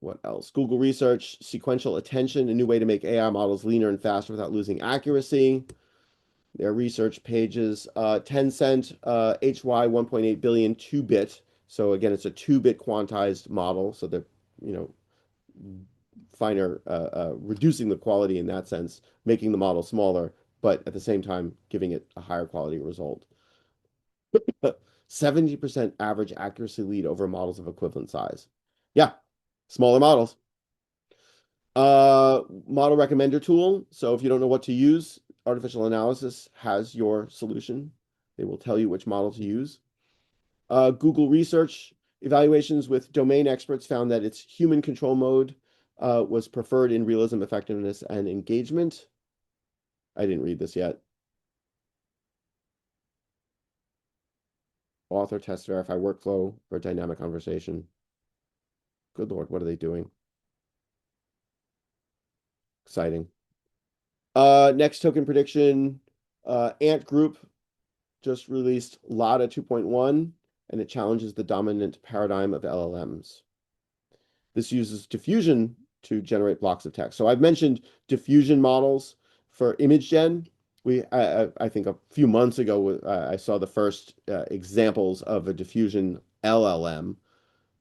What else? Google research, sequential attention, a new way to make AI models leaner and faster without losing accuracy. their research pages. Tencent, HY 1.8 billion 2-bit. So again, it's a 2-bit quantized model. So they're, you know, finer, reducing the quality in that sense, making the model smaller, but at the same time giving it a higher quality result. 70% average accuracy lead over models of equivalent size. Yeah, smaller models. Model recommender tool. So if you don't know what to use, artificial analysis has your solution. They will tell you which model to use. Google research evaluations with domain experts found that its human control mode was preferred in realism, effectiveness, and engagement. I didn't read this yet. Author, test, verify workflow for dynamic conversation. Good Lord, what are they doing? Exciting. Next token prediction. Ant Group just released Lada 2.1, and it challenges the dominant paradigm of LLMs. This uses diffusion to generate blocks of text. So I've mentioned diffusion models for image gen. I think a few months ago, I saw the first examples of a diffusion LLM,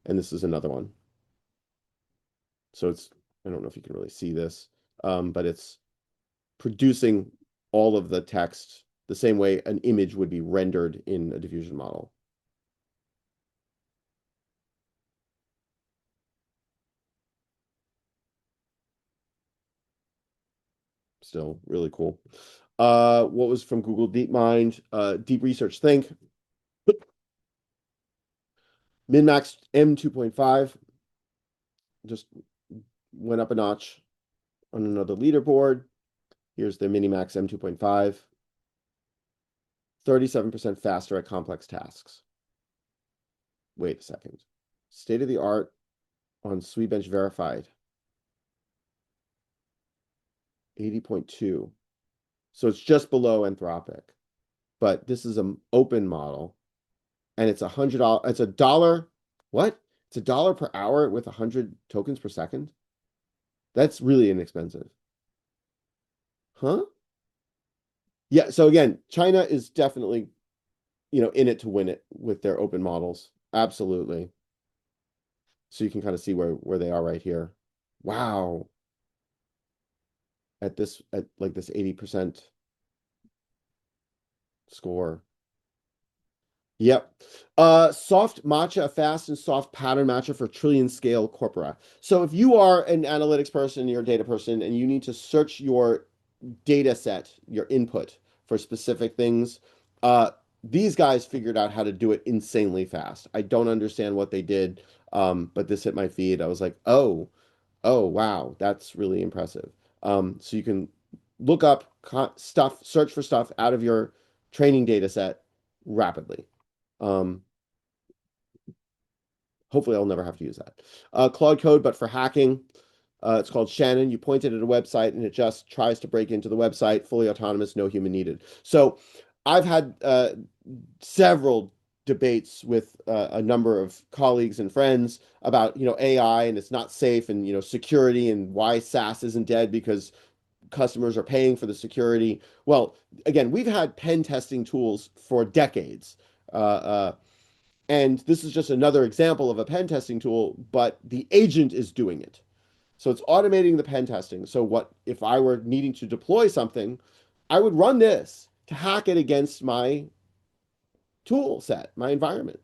and this is another one. So it's, I don't know if you can really see this, but it's producing all of the text the same way an image would be rendered in a diffusion model. Still really cool. What was from Google DeepMind? Deep Research Think. Min-max M2.5 just went up a notch on another leaderboard. Here's the Minimax M2.5. 37% faster at complex tasks. Wait a second. State of the art on Sweetbench verified. 80.2. So it's just below Anthropic. But this is an open model. And it's $100. It's $1. What? It's $1 per hour with 100 tokens per second? That's really inexpensive. Huh? Yeah, so again, China is definitely, in it to win it with their open models. Absolutely. So you can kind of see where they are right here. Wow. At like this 80% score. Yep. Soft matcha, a fast and soft pattern matcher for trillion scale corpora. So if you are an analytics person, you're a data person, and you need to search your data set, your input for specific things, these guys figured out how to do it insanely fast. I don't understand what they did, but this hit my feed. I was like, oh, wow, that's really impressive. So you can look up stuff, search for stuff out of your training data set rapidly. Hopefully I'll never have to use that. Claude Code, but for hacking. It's called Shannon. You point it at a website and it just tries to break into the website, fully autonomous, no human needed. So I've had several debates with a number of colleagues and friends about, AI and it's not safe and, security and why SaaS isn't dead because customers are paying for the security. Well, again, we've had pen testing tools for decades. And this is just another example of a pen testing tool, but the agent is doing it. So it's automating the pen testing. So what if I were needing to deploy something, I would run this to hack it against my tool set, my environment,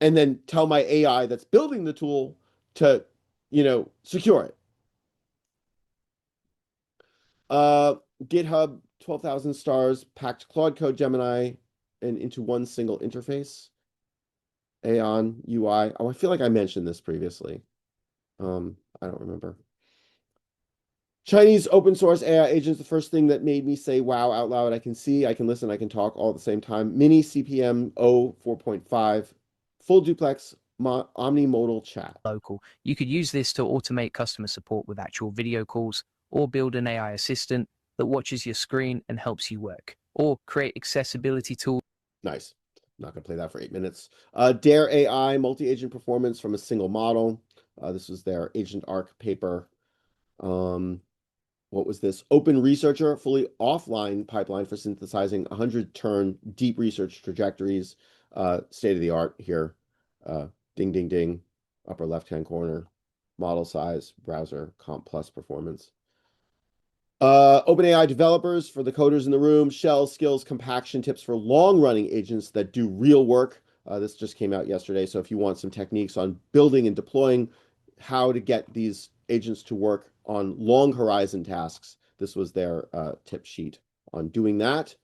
and then tell my AI that's building the tool to, secure it. GitHub, 12,000 stars, packed Claude Code Gemini and into one single interface. Aeon UI. Oh, I feel like I mentioned this previously. I don't remember. Chinese open source AI agents, the first thing that made me say wow out loud. I can see, I can listen, I can talk all at the same time. Mini CPM 4.5, full duplex omnimodal chat. Local. You could use this to automate customer support with actual video calls, or build an AI assistant that watches your screen and helps you work, or create accessibility tools. Nice. I'm not going to play that for 8 minutes. Dare AI, multi-agent performance from a single model. This was their Agent Arc paper. what was this? Open Researcher, fully offline pipeline for synthesizing 100-turn deep research trajectories. State of the art here. Ding, ding, ding. Upper left-hand corner. Model size, browser, comp plus performance. OpenAI developers for the coders in the room, shell skills compaction tips for long-running agents that do real work. This just came out yesterday. So if you want some techniques on building and deploying how to get these agents to work on long horizon tasks, this was their tip sheet on doing that.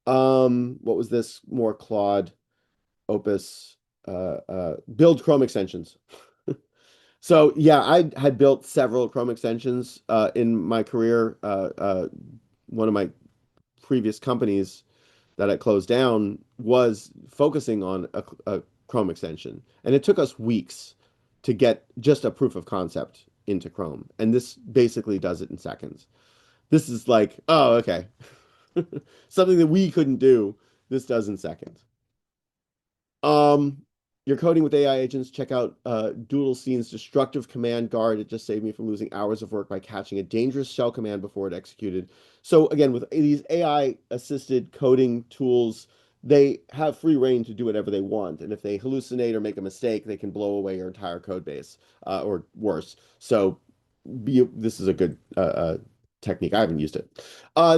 What was this? More Claude, Opus, build Chrome extensions. So yeah, I had built several Chrome extensions in my career. One of my previous companies that I closed down was focusing on a Chrome extension, and it took us weeks to get just a proof of concept into Chrome. And this basically does it in seconds. This is like, oh, okay, something that we couldn't do. This does in seconds. Um, you're coding with AI agents. Check out Doodle Scene's destructive command guard. It just saved me from losing hours of work by catching a dangerous shell command before it executed. So again, with these AI assisted coding tools, they have free reign to do whatever they want. And if they hallucinate or make a mistake, they can blow away your entire code base, or worse. So this is a good technique. I haven't used it.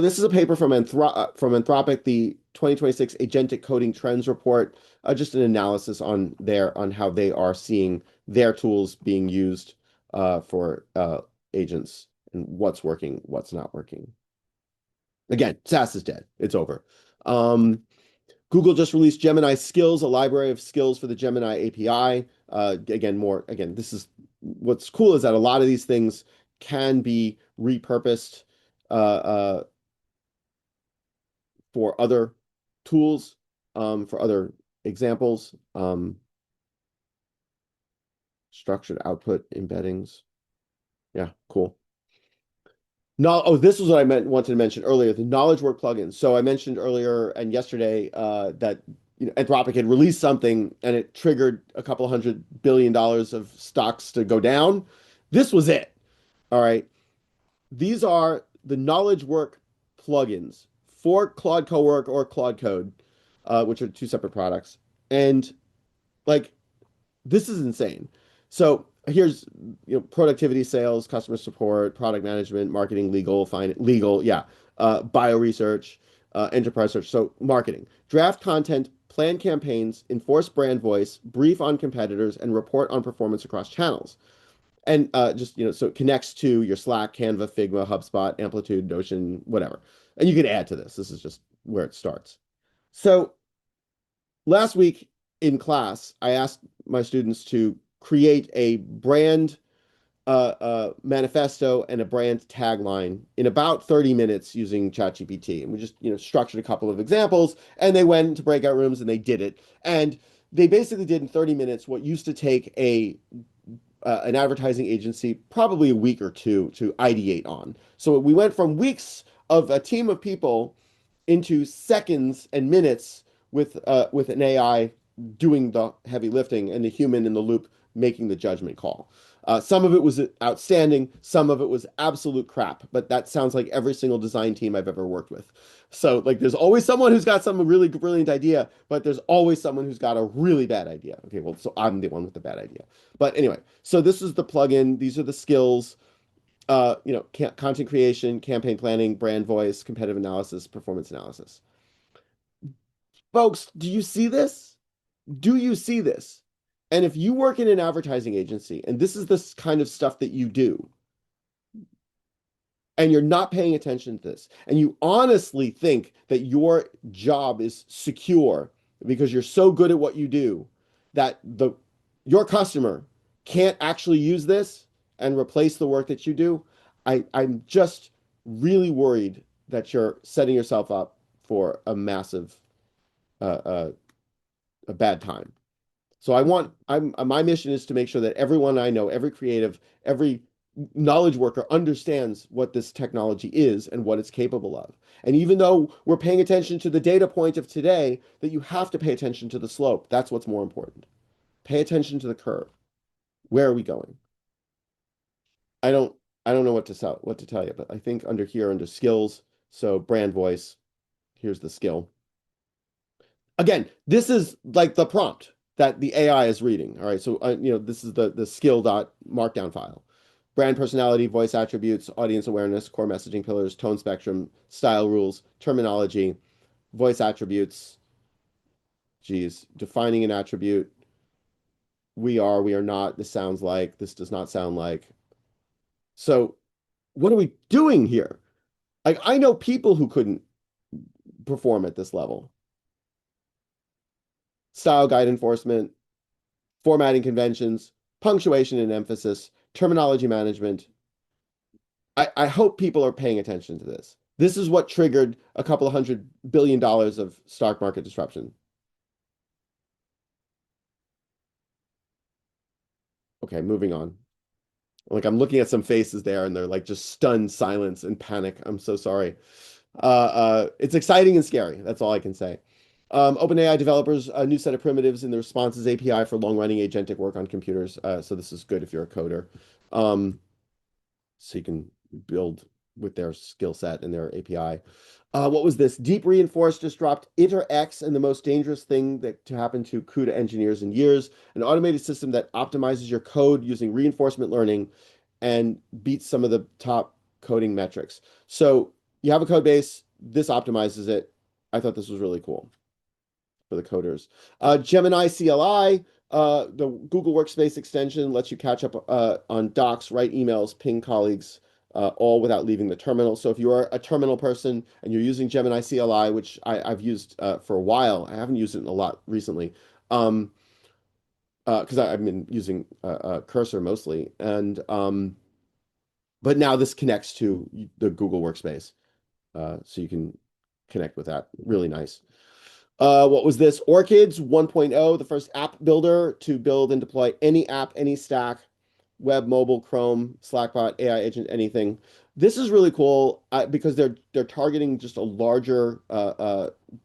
This is a paper from Anthropic, the 2026 Agentic Coding Trends Report. Just an analysis on how they are seeing their tools being used for agents and what's working, what's not working. Again, SAS is dead. It's over. Google just released Gemini Skills, a library of skills for the Gemini API. Again, this is what's cool is that a lot of these things can be repurposed for other tools, for other examples. Structured output embeddings. Yeah, cool. No, oh, this was what I wanted to mention earlier, the knowledge work plugins. So I mentioned earlier and yesterday that Anthropic had released something and it triggered a couple $100 billion of stocks to go down. This was it. All right. These are the knowledge work plugins for Claude Cowork or Claude Code, which are two separate products. And like this is insane. So here's productivity, sales, customer support, product management, marketing, bio research, enterprise search. So marketing, draft content, plan campaigns, enforce brand voice, brief on competitors, and report on performance across channels. And so it connects to your Slack, Canva, Figma, HubSpot, Amplitude, Notion, whatever. And you can add to this. This is just where it starts. So last week in class, I asked my students to create a brand manifesto and a brand tagline in about 30 minutes using ChatGPT. And we just, structured a couple of examples and they went into breakout rooms and they did it. And they basically did in 30 minutes what used to take an advertising agency probably a week or two to ideate on. So we went from weeks of a team of people into seconds and minutes with an AI doing the heavy lifting and the human in the loop making the judgment call. Some of it was outstanding, some of it was absolute crap, but that sounds like every single design team I've ever worked with. So like there's always someone who's got some really brilliant idea, but there's always someone who's got a really bad idea. Okay, well, so I'm the one with the bad idea. But anyway, so this is the plugin. These are the skills. Content creation, campaign planning, brand voice, competitive analysis, performance analysis. Folks, do you see this? Do you see this? And if you work in an advertising agency and this is the kind of stuff that you do, and you're not paying attention to this, and you honestly think that your job is secure because you're so good at what you do that your customer can't actually use this and replace the work that you do, I'm just really worried that you're setting yourself up for a massive a bad time. So my mission is to make sure that everyone I know, every creative, every knowledge worker understands what this technology is and what it's capable of. And even though we're paying attention to the data point of today, that you have to pay attention to the slope. That's what's more important. Pay attention to the curve. Where are we going? I don't I don't know what to tell you, but I think under here, under skills, so brand voice, here's the skill. Again, this is like the prompt that the AI is reading. All right, so this is the skill dot markdown file. Brand personality, voice attributes, audience awareness, core messaging pillars, tone spectrum, style rules, terminology, voice attributes. Geez, defining an attribute. We are not, this sounds like, this does not sound like. So what are we doing here? Like, I know people who couldn't perform at this level. Style guide enforcement, formatting conventions, punctuation and emphasis, terminology management. I hope people are paying attention to this. This is what triggered a couple of $100 billion of stock market disruption. Okay, moving on. Like I'm looking at some faces there and they're like just stunned silence and panic. I'm so sorry. It's exciting and scary. That's all I can say. OpenAI developers a new set of primitives in the responses API for long-running agentic work on computers. So this is good if you're a coder. So you can build with their skill set and their API. What was this? Deep Reinforced just dropped IterX, and the most dangerous thing that to happen to CUDA engineers in years, an automated system that optimizes your code using reinforcement learning and beats some of the top coding metrics. So you have a code base, this optimizes it. I thought this was really cool for the coders. Gemini CLI, the Google Workspace extension lets you catch up on docs, write emails, ping colleagues, all without leaving the terminal. So if you are a terminal person and you're using Gemini CLI, which I've used for a while, I haven't used it in a lot recently, because I've been using Cursor mostly, and but now this connects to the Google Workspace, so you can connect with that. Really nice. What was this? Orchids 1.0, the first app builder to build and deploy any app, any stack, web, mobile, Chrome, Slackbot, AI agent, anything. This is really cool because they're targeting just a larger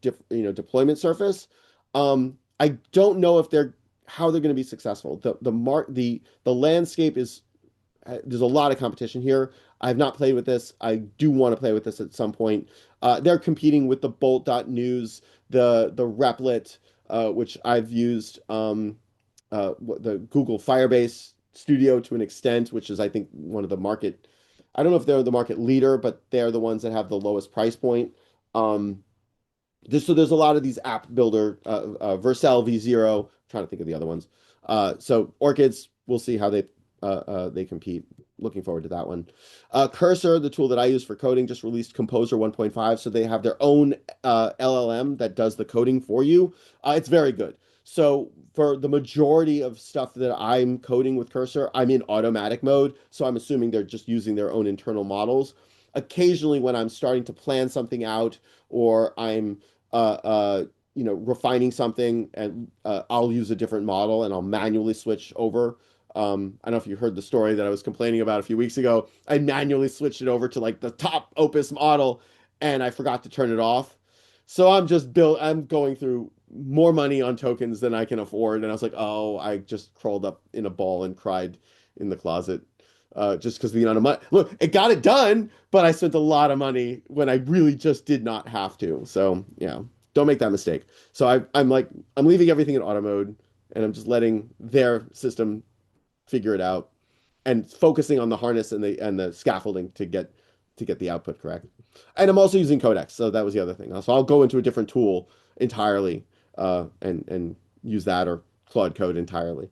deployment surface. I don't know if they're how they're going to be successful. The landscape is there's a lot of competition here. I have not played with this. I do want to play with this at some point. They're competing with the Bolt.News, the Replit, which I've used, the Google Firebase Studio to an extent, which is I think one of the market. I don't know if they're the market leader, but they're the ones that have the lowest price point. So there's a lot of these app builder, Vercel V0. I'm trying to think of the other ones. So Orchids, we'll see how they compete. Looking forward to that one. Cursor, the tool that I use for coding, just released Composer 1.5, so they have their own LLM that does the coding for you. It's very good. So for the majority of stuff that I'm coding with Cursor, I'm in automatic mode, so I'm assuming they're just using their own internal models. Occasionally, when I'm starting to plan something out or I'm refining something, and I'll use a different model and I'll manually switch over. I don't know if you heard the story that I was complaining about a few weeks ago. I manually switched it over to like the top Opus model and I forgot to turn it off. So I'm going through more money on tokens than I can afford. And I was like, oh, I just crawled up in a ball and cried in the closet. Just because the amount of money. Look, it got it done, but I spent a lot of money when I really just did not have to. So yeah, don't make that mistake. So I'm leaving everything in auto mode and I'm just letting their system figure it out and focusing on the harness and the scaffolding to get the output correct. And I'm also using Codex, so that was the other thing. So I'll go into a different tool entirely and use that or Claude Code entirely.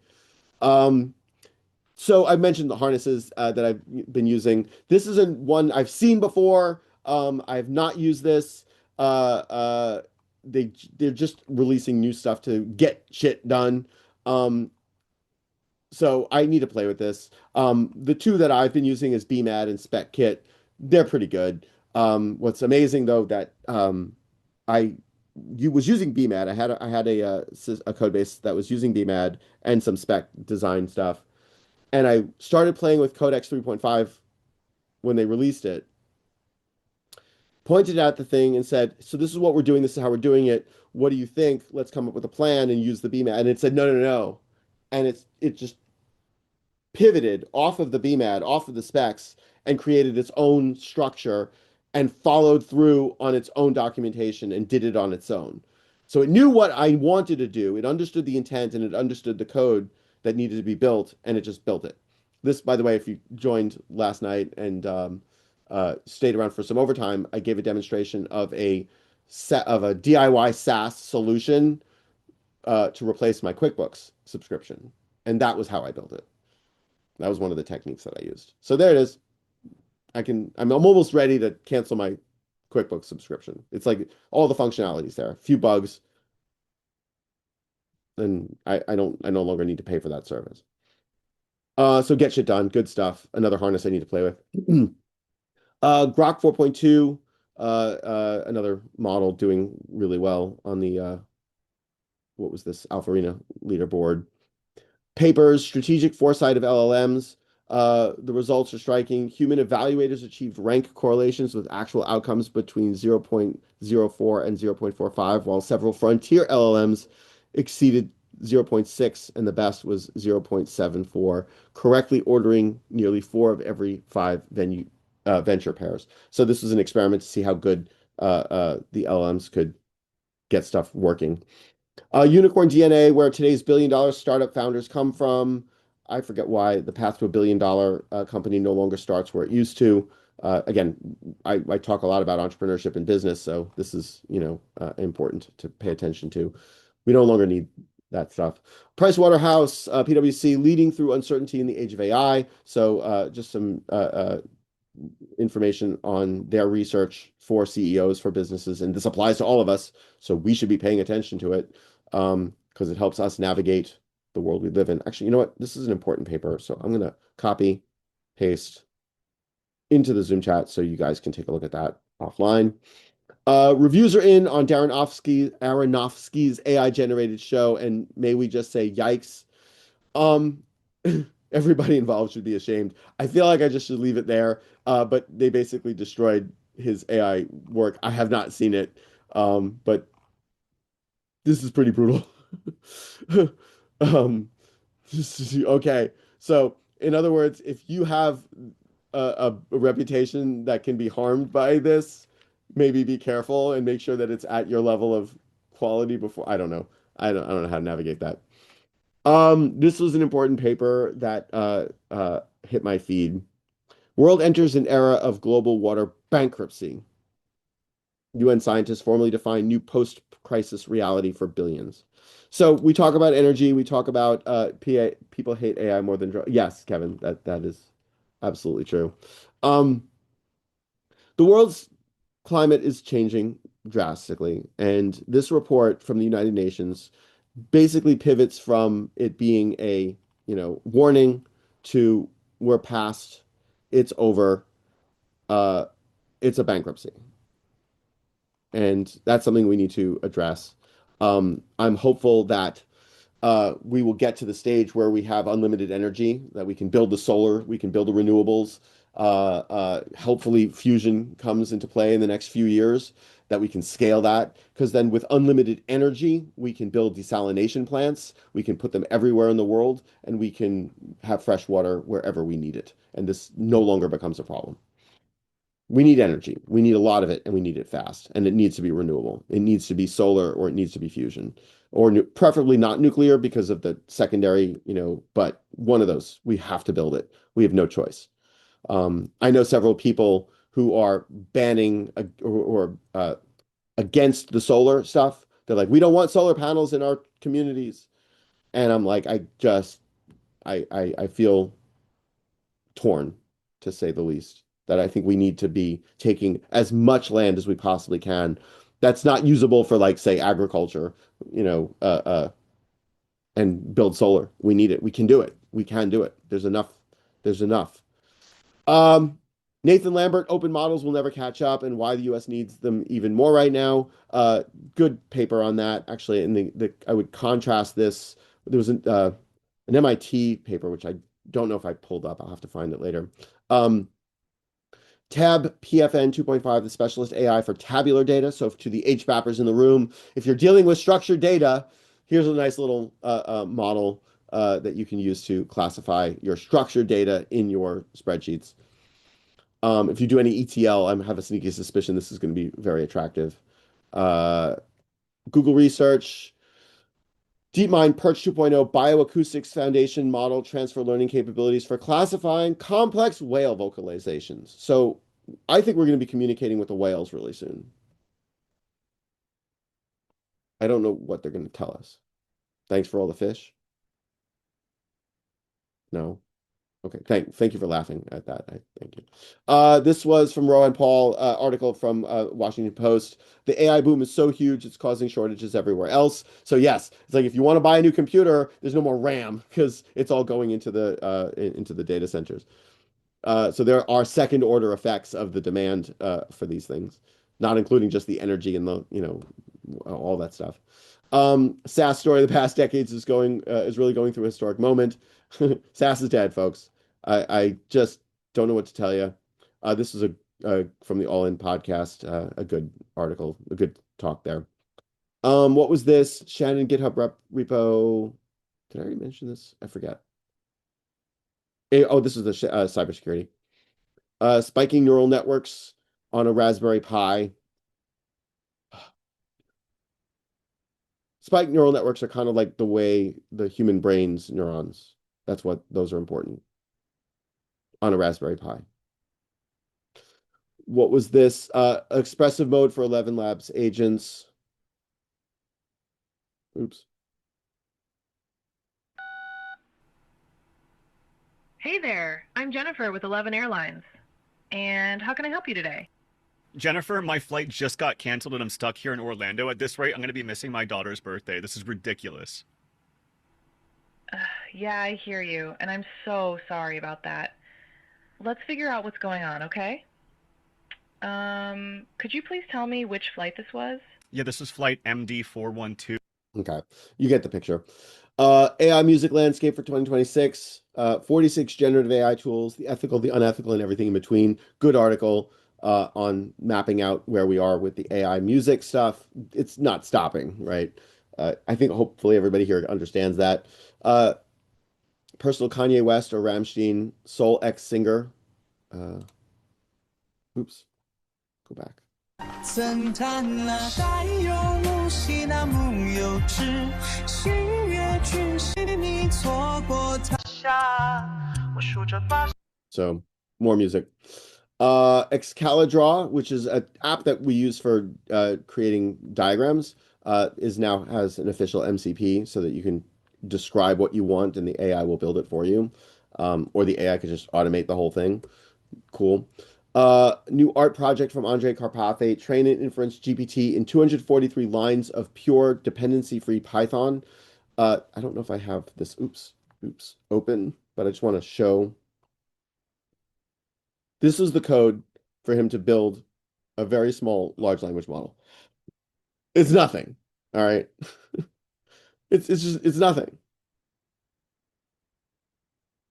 So I mentioned the harnesses that I've been using. This isn't one I've seen before. I've not used this. They're just releasing new stuff to get shit done. So I need to play with this. The two that I've been using is BMAD and Spec Kit. They're pretty good. What's amazing though that I you was using BMAD. I had a code base that was using BMAD and some spec design stuff, and I started playing with Codex 3.5 when they released it. Pointed out the thing and said, "So this is what we're doing. This is how we're doing it. What do you think? Let's come up with a plan and use the BMAD." And it said, "No, no, no," and it just pivoted off of the BMAD, off of the specs, and created its own structure and followed through on its own documentation and did it on its own. So it knew what I wanted to do. It understood the intent and it understood the code that needed to be built, and it just built it. This, by the way, if you joined last night and stayed around for some overtime, I gave a demonstration of a set of a DIY SaaS solution to replace my QuickBooks subscription, and that was how I built it. That was one of the techniques that I used. So there it is. I'm almost ready to cancel my QuickBooks subscription. It's like all the functionalities there, a few bugs, and I no longer need to pay for that service. So get shit done, good stuff. Another harness I need to play with. Grok 4.2, another model doing really well on the what was this Alpha Arena leaderboard. Papers, strategic foresight of LLMs. The results are striking. Human evaluators achieved rank correlations with actual outcomes between 0.04 and 0.45, while several frontier LLMs exceeded 0.6, and the best was 0.74, correctly ordering nearly 4 of every 5 venture pairs. So this was an experiment to see how good the LLMs could get stuff working. Unicorn DNA, where today's billion-dollar startup founders come from. I forget why the path to a billion-dollar company no longer starts where it used to. Again, I talk a lot about entrepreneurship and business, so this is, important to pay attention to. We no longer need that stuff. Pricewaterhouse, PwC, leading through uncertainty in the age of AI. So just some information on their research for CEOs, for businesses, and this applies to all of us, so we should be paying attention to it because it helps us navigate the world we live in. Actually, you know what? This is an important paper, so I'm going to copy, paste into the Zoom chat so you guys can take a look at that offline. Reviews are in on Aronofsky's AI-generated show, and may we just say, yikes. Everybody involved should be ashamed. I feel like I just should leave it there, but they basically destroyed his AI work. I have not seen it, but this is pretty brutal. um, okay, so in other words, if you have a reputation that can be harmed by this, maybe be careful and make sure that it's at your level of quality before. I don't know. I don't know how to navigate that. This was an important paper that hit my feed. World enters an era of global water bankruptcy. UN scientists formally define new post-crisis reality for billions. So we talk about energy, we talk about people hate AI more than drugs. Yes, Kevin, that is absolutely true. The world's climate is changing drastically, and this report from the United Nations basically pivots from it being a, warning to we're past, it's over, it's a bankruptcy. And that's something we need to address. I'm hopeful that we will get to the stage where we have unlimited energy, that we can build the solar, we can build the renewables. Hopefully, fusion comes into play in the next few years, that we can scale that. Because then, with unlimited energy, we can build desalination plants, we can put them everywhere in the world, and we can have fresh water wherever we need it. And this no longer becomes a problem. We need energy. We need a lot of it, and we need it fast. And it needs to be renewable. It needs to be solar, or it needs to be fusion, or preferably not nuclear because of the secondary, but one of those. We have to build it. We have no choice. I know several people who are banning or against the solar stuff. They're like, we don't want solar panels in our communities. And I'm like, I feel torn, to say the least, that I think we need to be taking as much land as we possibly can that's not usable for, like, say, agriculture, and build solar. We need it. We can do it. We can do it. There's enough. There's enough. Nathan Lambert, open models will never catch up, and why the US needs them even more right now. Good paper on that, actually. And I would contrast this. There was an MIT paper, which I don't know if I pulled up. I'll have to find it later. Tab PFN 2.5, the specialist AI for tabular data. So to the HBAPers in the room, if you're dealing with structured data, here's a nice little model that you can use to classify your structured data in your spreadsheets. If you do any ETL, I have a sneaky suspicion this is going to be very attractive. Uh, Google Research, DeepMind Perch 2.0 bioacoustics foundation model transfer learning capabilities for classifying complex whale vocalizations. So I think we're going to be communicating with the whales really soon. I don't know what they're going to tell us. Thanks for all the fish. No. Okay, thank you for laughing at that. Thank you. This was from Rohan Paul, article from Washington Post. The AI boom is so huge, it's causing shortages everywhere else. So yes, it's like if you want to buy a new computer, there's no more RAM because it's all going into the data centers. So there are second order effects of the demand for these things, not including just the energy and the, all that stuff. SaaS story of the past decades is really going through a historic moment. SaaS is dead, folks. I just don't know what to tell you. This is from the All In podcast, a good article, a good talk there. What was this? Shannon GitHub repo. Did I already mention this? I forget. Oh, this is the cybersecurity. Spiking neural networks on a Raspberry Pi. Spike neural networks are kind of like the way the human brain's neurons. That's what those are important on a Raspberry Pi. What was this? Expressive mode for 11 Labs agents. Oops. Hey there, I'm Jennifer with 11 Airlines. And how can I help you today? Jennifer, my flight just got canceled and I'm stuck here in Orlando. At this rate, I'm going to be missing my daughter's birthday. This is ridiculous. Yeah, I hear you, and I'm so sorry about that. Let's figure out what's going on, okay? Could you please tell me which flight this was? Yeah, this is flight MD412. Okay, you get the picture. AI music landscape for 2026. 46 generative AI tools, the ethical, the unethical, and everything in between. Good article on mapping out where we are with the AI music stuff. It's not stopping, right? I think hopefully everybody here understands that. Personal Kanye West or Ramstein, Soul X singer. Oops, go back. So more music. Excalidraw, which is an app that we use for creating diagrams, is now has an official MCP so that you can describe what you want and the AI will build it for you. Or the AI could just automate the whole thing. Cool. New art project from Andre Karpathy, train and inference GPT in 243 lines of pure dependency-free Python. I don't know if I have this, oops, open, but I just want to show. This is the code for him to build a very small large language model. It's nothing. All right. It's nothing.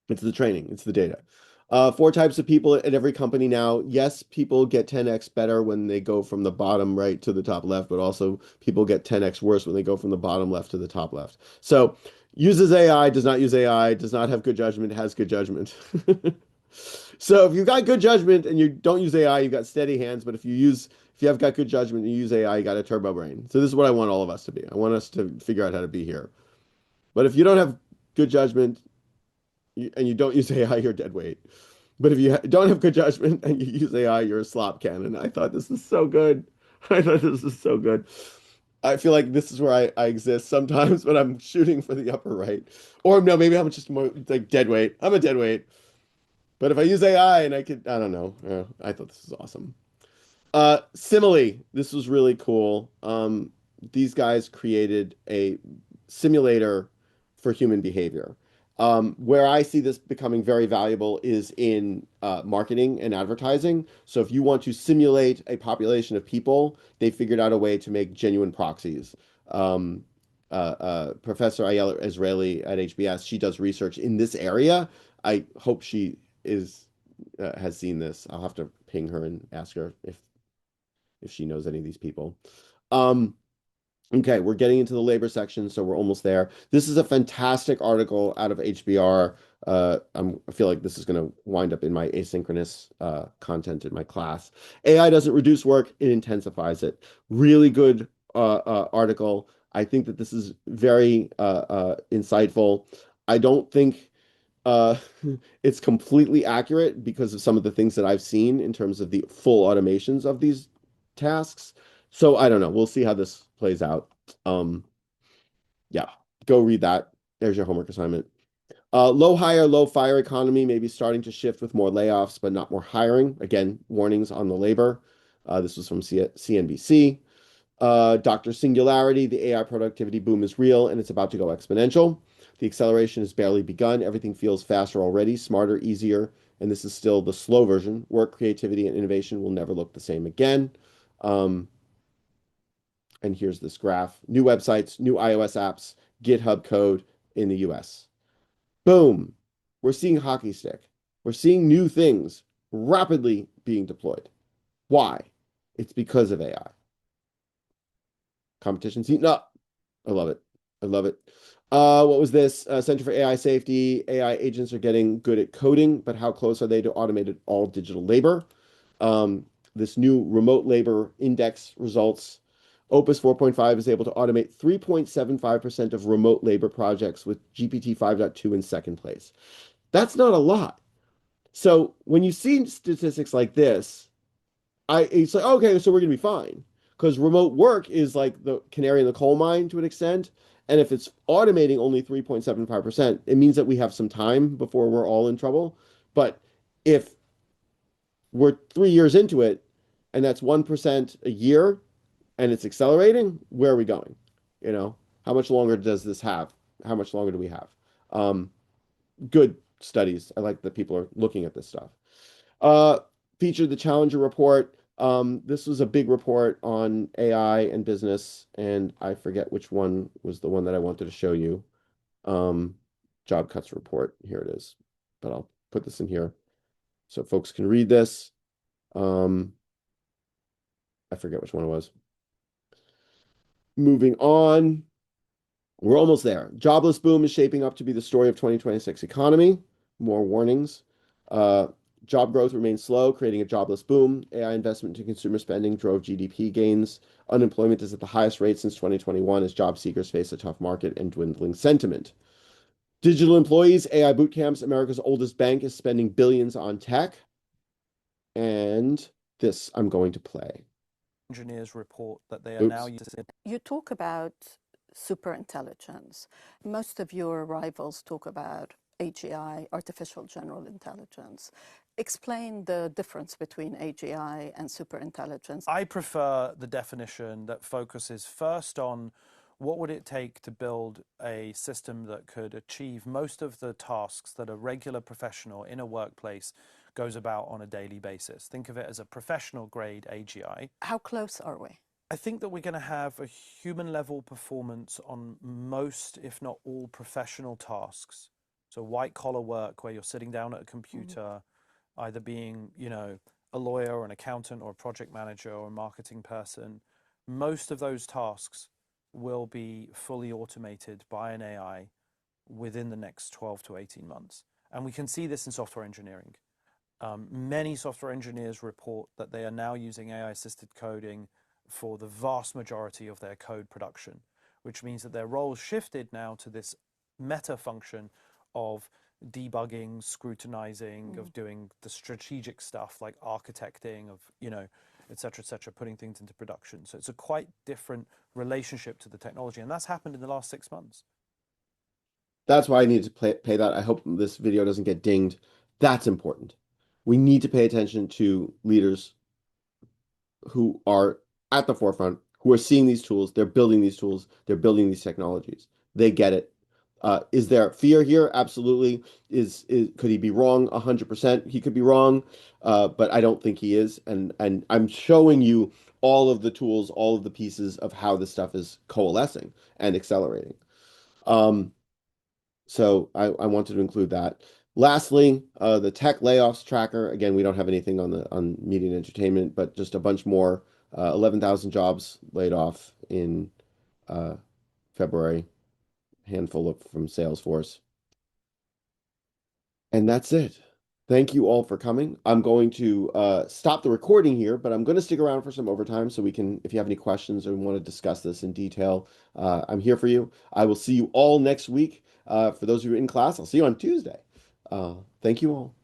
It's the training, it's the data. Four types of people at every company now. Yes, people get 10x better when they go from the bottom right to the top left, but also people get 10x worse when they go from the bottom left to the top left. So uses AI, does not use AI, does not have good judgment, has good judgment. So if you've got good judgment and you don't use AI, you've got steady hands. But if you have got good judgment and you use AI, you got a turbo brain. So this is what I want all of us to be. I want us to figure out how to be here. But if you don't have good judgment and you don't use AI, you're dead weight. But if you don't have good judgment and you use AI, you're a slop cannon. I thought this is so good. I thought this is so good. I feel like this is where I exist sometimes when I'm shooting for the upper right. Or no, maybe I'm just more like dead weight. I'm a dead weight. But if I use AI and I don't know. I thought this was awesome. Simile. This was really cool. These guys created a simulator for human behavior. Where I see this becoming very valuable is in marketing and advertising. So if you want to simulate a population of people, they figured out a way to make genuine proxies. Professor Ayala Israeli at HBS, she does research in this area. I hope she has seen this. I'll have to ping her and ask her if she knows any of these people. Okay, we're getting into the labor section, so we're almost there. This is a fantastic article out of HBR. I feel like this is going to wind up in my asynchronous content in my class. AI doesn't reduce work, it intensifies it. Really good article. I think that this is very insightful. I don't think uh, it's completely accurate because of some of the things that I've seen in terms of the full automations of these tasks. So I don't know. We'll see how this plays out. Um, yeah, go read that. There's your homework assignment. Low hire, low fire economy may be starting to shift with more layoffs, but not more hiring. Again, warnings on the labor. This was from CNBC. Dr. Singularity, the AI productivity boom is real and it's about to go exponential. The acceleration has barely begun. Everything feels faster already, smarter, easier, and this is still the slow version. Work, creativity, and innovation will never look the same again. Um, and here's this graph. New websites, new iOS apps, GitHub code in the US. Boom. We're seeing hockey stick. We're seeing new things rapidly being deployed. Why? It's because of AI. Competition's heating up. I love it. I love it. What was this? Center for AI Safety. AI agents are getting good at coding, but how close are they to automated all digital labor? This new remote labor index results. Opus 4.5 is able to automate 3.75% of remote labor projects with GPT 5.2 in second place. That's not a lot. So when you see statistics like this, it's like, okay, so we're gonna be fine. Because remote work is like the canary in the coal mine to an extent. And if it's automating only 3.75%, it means that we have some time before we're all in trouble. But if we're 3 years into it and that's 1% a year and it's accelerating, where are we going? You know, how much longer does this have? How much longer do we have? Um, Good studies. I like that people are looking at this stuff. Uh, Featured the Challenger report. This was a big report on AI and business, and I forget which one was the one that I wanted to show you. Um, Job cuts report. Here it is. But I'll put this in here so folks can read this. Um, I forget which one it was. Moving on. We're almost there. Jobless boom is shaping up to be the story of 2026 economy. More warnings. Uh, Job growth remains slow, creating a jobless boom. AI investment into consumer spending drove GDP gains. Unemployment is at the highest rate since 2021 as job seekers face a tough market and dwindling sentiment. Digital employees, AI boot camps, America's oldest bank is spending billions on tech. And this I'm going to play. Engineers report that they are Oops. now using. You talk about super intelligence. Most of your rivals talk about AGI, artificial general intelligence. Explain the difference between AGI and super intelligence. I prefer the definition that focuses first on what would it take to build a system that could achieve most of the tasks that a regular professional in a workplace goes about on a daily basis. Think of it as a professional grade AGI. How close are we? I think that we're going to have a human level performance on most, if not all, professional tasks. So white collar work where you're sitting down at a computer, either being, a lawyer or an accountant or a project manager or a marketing person. Most of those tasks will be fully automated by an AI within the next 12 to 18 months. And we can see this in software engineering. Many software engineers report that they are now using AI-assisted coding for the vast majority of their code production, which means that their roles shifted now to this meta function of debugging, scrutinizing, of doing the strategic stuff like architecting, of, et cetera, putting things into production. So it's a quite different relationship to the technology. And that's happened in the last 6 months. That's why I need to pay that. I hope this video doesn't get dinged. That's important. We need to pay attention to leaders who are at the forefront, who are seeing these tools, they're building these tools, they're building these technologies. They get it. Is there fear here? Absolutely. Could he be wrong? 100%. He could be wrong, but I don't think he is. And I'm showing you all of the tools, all of the pieces of how this stuff is coalescing and accelerating. So I wanted to include that. Lastly, the tech layoffs tracker. Again, we don't have anything on media and entertainment, but just a bunch more. 11,000 jobs laid off in February, handful of from Salesforce. And that's it. Thank you all for coming. I'm going to stop the recording here, but I'm going to stick around for some overtime so we can, if you have any questions or want to discuss this in detail, I'm here for you. I will see you all next week. For those of you in class, I'll see you on Tuesday. Thank you all.